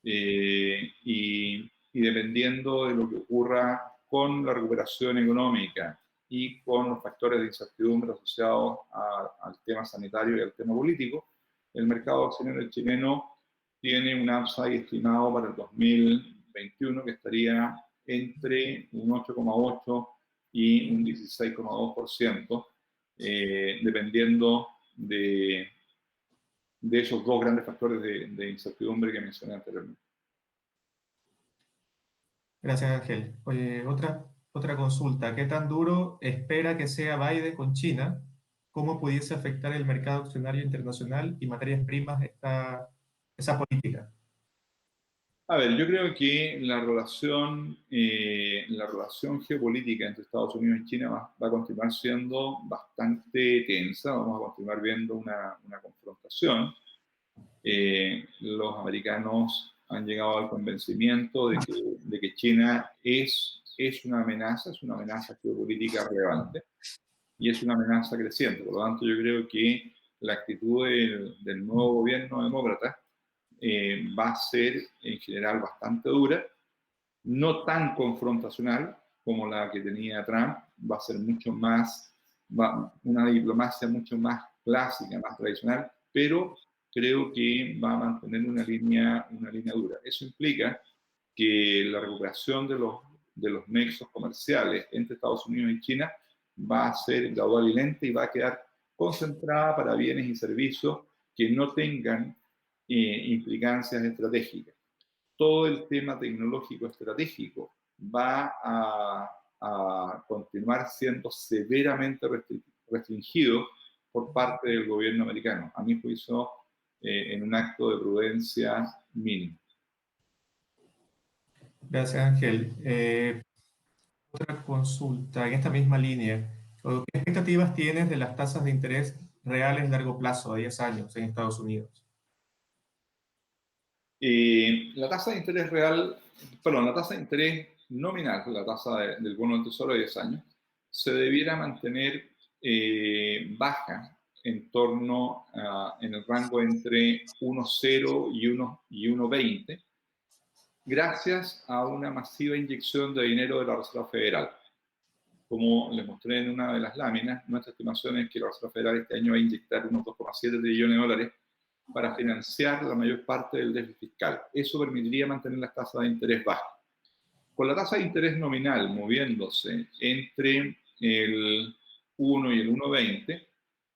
y dependiendo de lo que ocurra con la recuperación económica y con los factores de incertidumbre asociados al tema sanitario y al tema político, el mercado accionario chileno tiene un upside estimado para el 2021 que estaría entre un 8,8 y un 16,2%, dependiendo de esos dos grandes factores de incertidumbre que mencioné anteriormente. Gracias, Ángel. Oye, otra consulta. ¿Qué tan duro espera que sea Biden con China? ¿Cómo pudiese afectar el mercado accionario internacional y materias primas esa política? A ver, yo creo que la relación geopolítica entre Estados Unidos y China va a continuar siendo bastante tensa. Vamos a continuar viendo una confrontación. Los americanos han llegado al convencimiento de que China es una amenaza geopolítica relevante y es una amenaza creciente. Por lo tanto, yo creo que la actitud del nuevo gobierno demócrata va a ser en general bastante dura, no tan confrontacional como la que tenía Trump, va a ser mucho más, una diplomacia mucho más clásica, más tradicional, pero creo que va a mantener una línea dura. Eso implica que la recuperación de los nexos comerciales entre Estados Unidos y China va a ser gradual y lenta y va a quedar concentrada para bienes y servicios que no tengan implicancias estratégicas. Todo el tema tecnológico estratégico va a continuar siendo severamente restringido por parte del gobierno americano, a mi juicio, en un acto de prudencia mínimo. Gracias, Ángel. Otra consulta en esta misma línea. ¿Qué expectativas tienes de las tasas de interés reales a largo plazo, a 10 años, en Estados Unidos? La tasa de interés real, perdón, la tasa de interés nominal, la tasa del bono del tesoro de 10 años, se debiera mantener baja en torno en el rango entre 1,0 y 1,20, gracias a una masiva inyección de dinero de la Reserva Federal. Como les mostré en una de las láminas, nuestra estimación es que la Reserva Federal este año va a inyectar unos 2,7 trillones de dólares para financiar la mayor parte del déficit fiscal. Eso permitiría mantener las tasas de interés bajas. Con la tasa de interés nominal moviéndose entre el 1 y el 1,20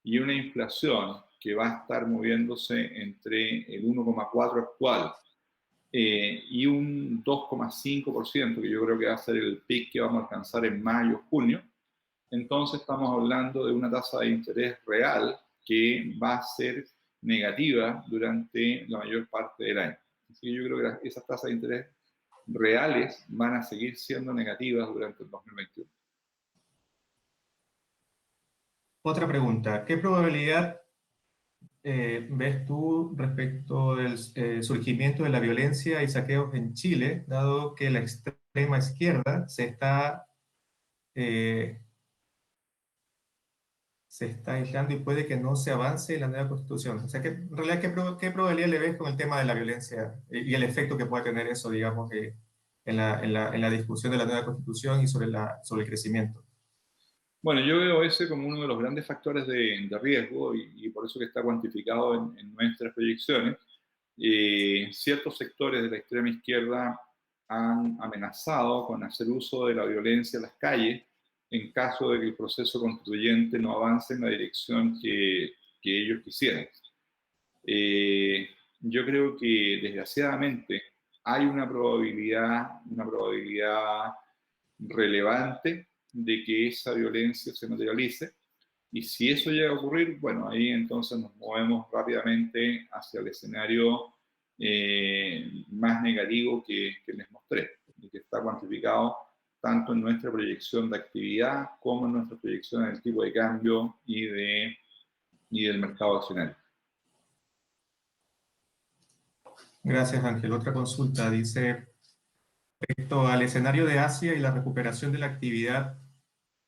y una inflación que va a estar moviéndose entre el 1,4 actual y un 2,5%, que yo creo que va a ser el pic que vamos a alcanzar en mayo, junio, entonces estamos hablando de una tasa de interés real que va a ser negativa durante la mayor parte del año. Así que yo creo que esas tasas de interés reales van a seguir siendo negativas durante el 2021. Otra pregunta, ¿qué probabilidad ves tú respecto del surgimiento de la violencia y saqueos en Chile, dado que la extrema izquierda eh, se está aislando y puede que no se avance en la nueva constitución? O sea, en realidad, ¿qué probabilidad le ves con el tema de la violencia y el efecto que pueda tener eso, digamos, en la discusión de la nueva constitución y sobre el crecimiento? Bueno, yo veo ese como uno de los grandes factores de riesgo y por eso que está cuantificado en nuestras proyecciones. Ciertos sectores de la extrema izquierda han amenazado con hacer uso de la violencia en las calles en caso de que el proceso constituyente no avance en la dirección que ellos quisieran. Eh, yo creo que desgraciadamente hay una probabilidad relevante de que esa violencia se materialice. Y si eso llega a ocurrir, bueno, ahí entonces nos movemos rápidamente hacia el escenario más negativo que les mostré y que está cuantificado tanto en nuestra proyección de actividad como en nuestra proyección del tipo de cambio y del mercado accionario. Gracias, Ángel. Otra consulta dice, respecto al escenario de Asia y la recuperación de la actividad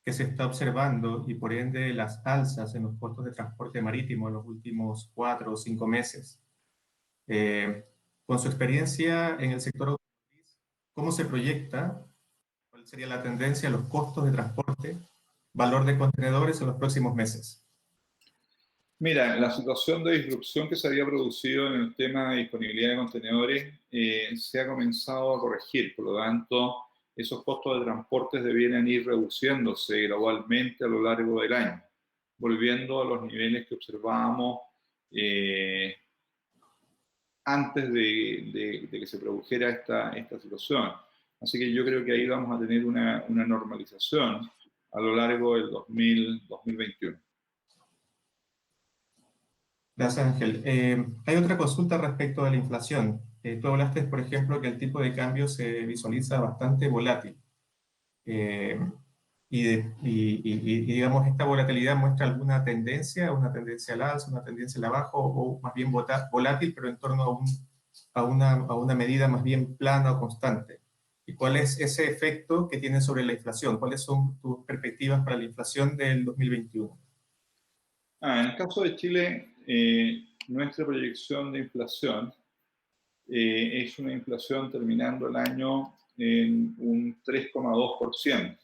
que se está observando y por ende las alzas en los costos de transporte marítimo en los últimos 4 o 5 meses. Con su experiencia en el sector automotriz, ¿cómo se proyecta? ¿Cuál sería la tendencia a los costos de transporte, valor de contenedores en los próximos meses? Mira, la situación de disrupción que se había producido en el tema de disponibilidad de contenedores se ha comenzado a corregir, por lo tanto, esos costos de transporte debieran ir reduciéndose gradualmente a lo largo del año, volviendo a los niveles que observábamos eh, antes de que se produjera esta situación. Así que yo creo que ahí vamos a tener una normalización a lo largo del 2021. Gracias, Ángel. Hay otra consulta respecto de la inflación. Tú hablaste, por ejemplo, que el tipo de cambio se visualiza bastante volátil. Eh, digamos, esta volatilidad muestra alguna tendencia, una tendencia al alza, una tendencia al abajo, o más bien volátil, pero en torno a una medida más bien plana o constante. ¿Y cuál es ese efecto que tiene sobre la inflación? ¿Cuáles son tus perspectivas para la inflación del 2021? En el caso de Chile, nuestra proyección de inflación es una inflación terminando el año en un 3,2%.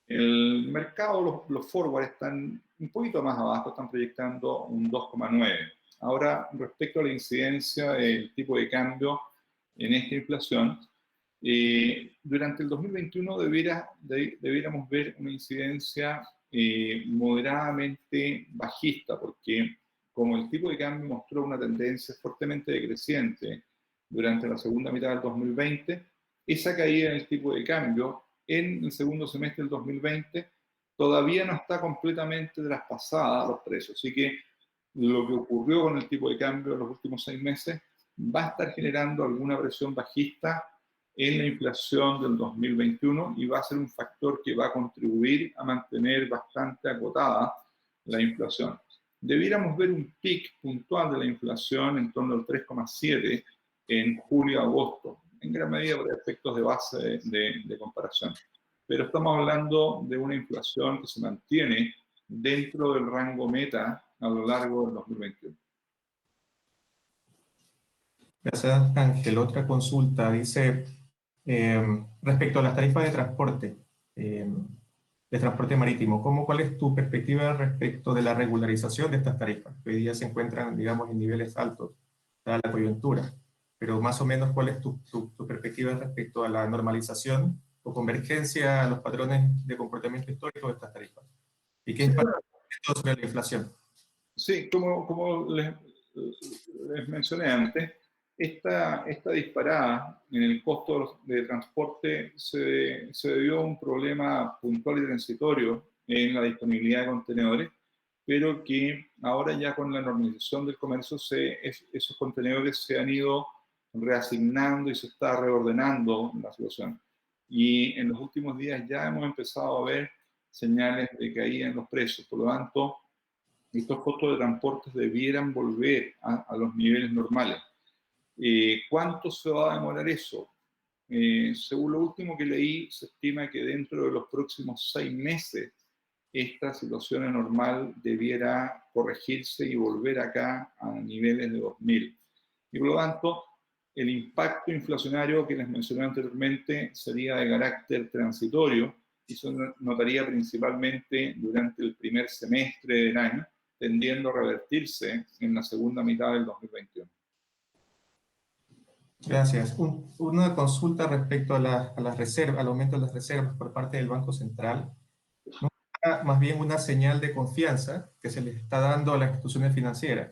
El mercado, los forward están un poquito más abajo, están proyectando un 2,9%. Ahora, respecto a la incidencia del tipo de cambio en esta inflación, durante el 2021 debiéramos ver una incidencia moderadamente bajista, porque como el tipo de cambio mostró una tendencia fuertemente decreciente durante la segunda mitad del 2020, esa caída en el tipo de cambio en el segundo semestre del 2020 todavía no está completamente traspasada a los precios. Así que lo que ocurrió con el tipo de cambio en los últimos 6 meses va a estar generando alguna presión bajista en la inflación del 2021 y va a ser un factor que va a contribuir a mantener bastante acotada la inflación. Debiéramos ver un pic puntual de la inflación en torno al 3,7 en julio-agosto, en gran medida por efectos de base de comparación. Pero estamos hablando de una inflación que se mantiene dentro del rango meta a lo largo del 2021. Gracias, Ángel. Otra consulta dice, respecto a las tarifas de transporte marítimo, ¿cuál es tu perspectiva respecto de la regularización de estas tarifas? Que hoy día se encuentran, digamos, en niveles altos, dada la coyuntura, pero más o menos, ¿cuál es tu perspectiva respecto a la normalización o convergencia a los patrones de comportamiento histórico de estas tarifas? ¿Y qué Sí, impacto bueno, esto sobre la inflación? sí, como les mencioné antes, esta disparada en el costo de transporte se debió a un problema puntual y transitorio en la disponibilidad de contenedores, pero que ahora ya con la normalización del comercio esos contenedores se han ido reasignando y se está reordenando la situación. Y en los últimos días ya hemos empezado a ver señales de caída en los precios. Por lo tanto, estos costos de transporte debieran volver a los niveles normales. ¿Cuánto se va a demorar eso? Según lo último que leí, se estima que dentro de los próximos 6 meses esta situación normal debiera corregirse y volver acá a niveles de 2000. Y por lo tanto, el impacto inflacionario que les mencioné anteriormente sería de carácter transitorio y se notaría principalmente durante el primer semestre del año, tendiendo a revertirse en la segunda mitad del 2021. Gracias. Una consulta respecto a las reservas, al aumento de las reservas por parte del Banco Central. ¿No? Más bien una señal de confianza que se les está dando a las instituciones financieras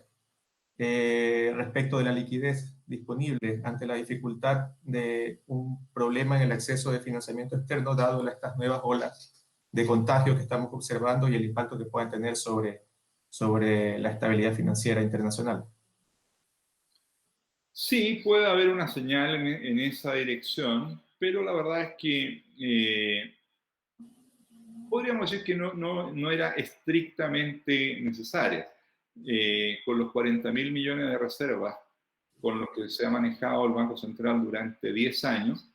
respecto de la liquidez disponible ante la dificultad de un problema en el acceso de financiamiento externo, dado estas nuevas olas de contagio que estamos observando y el impacto que puedan tener sobre la estabilidad financiera internacional. Sí, puede haber una señal en esa dirección, pero la verdad es que podríamos decir que no era estrictamente necesaria. Con los 40.000 millones de reservas con los que se ha manejado el Banco Central durante 10 años,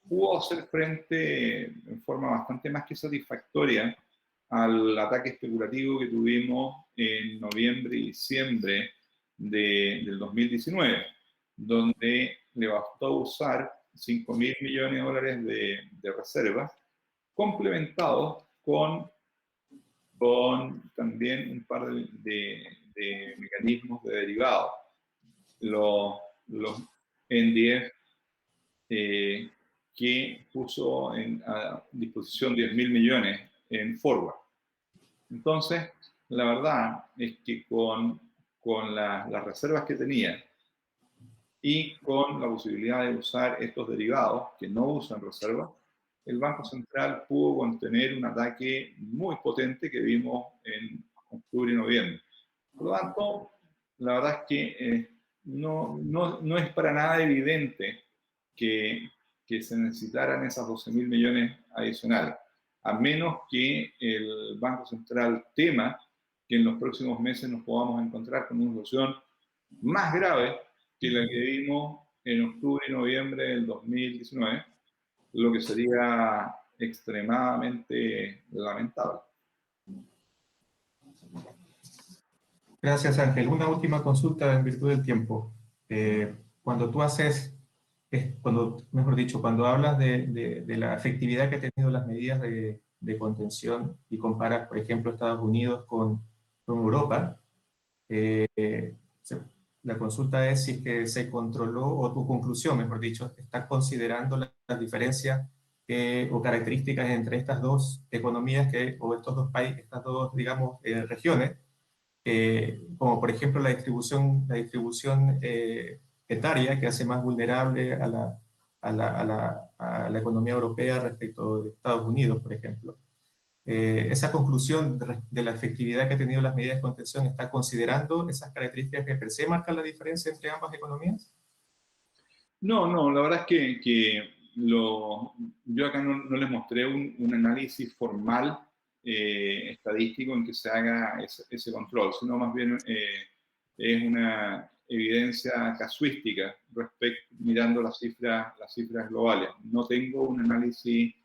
pudo hacer frente en forma bastante más que satisfactoria al ataque especulativo que tuvimos en noviembre y diciembre del 2019, donde le bastó usar 5.000 millones de dólares de reservas, complementados con también un par de mecanismos de derivados. Los NDF que puso a disposición 10.000 millones en forward. Entonces, la verdad es que con las reservas que tenía y con la posibilidad de usar estos derivados que no usan reservas, el Banco Central pudo contener un ataque muy potente que vimos en octubre y noviembre. Por lo tanto, la verdad es que no es para nada evidente que se necesitaran esas 12.000 millones adicionales, a menos que el Banco Central tema que en los próximos meses nos podamos encontrar con una situación más grave que la que vimos en octubre y noviembre del 2019, lo que sería extremadamente lamentable. Gracias, Ángel. Una última consulta en virtud del tiempo. Cuando tú cuando hablas de la efectividad que han tenido las medidas de contención y comparas, por ejemplo, Estados Unidos con Europa, la consulta es si es que se controló, o tu conclusión, mejor dicho, está considerando las diferencias o características entre estas dos economías o estos dos países, estas dos, digamos, regiones, como por ejemplo la distribución etaria que hace más vulnerable a la economía europea respecto de Estados Unidos, por ejemplo. Esa conclusión de la efectividad que han tenido las medidas de contención está considerando esas características que per se marcan la diferencia entre ambas economías. No, la verdad es que yo acá no les mostré un análisis formal estadístico en que se haga ese control, sino más bien es una evidencia casuística mirando las cifras globales. No tengo un análisis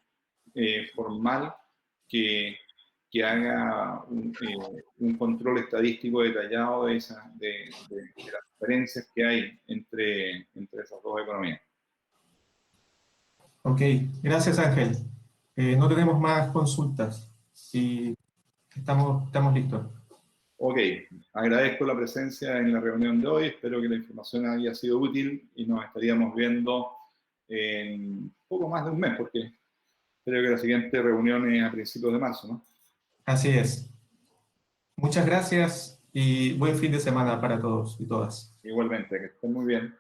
formal que haga un control estadístico detallado de las diferencias que hay entre esas dos economías. Ok, gracias Ángel. No tenemos más consultas y estamos listos. Ok, agradezco la presencia en la reunión de hoy, espero que la información haya sido útil y nos estaríamos viendo en poco más de un mes, porque creo que la siguiente reunión es a principios de marzo, ¿no? Así es. Muchas gracias y buen fin de semana para todos y todas. Igualmente, que estén muy bien.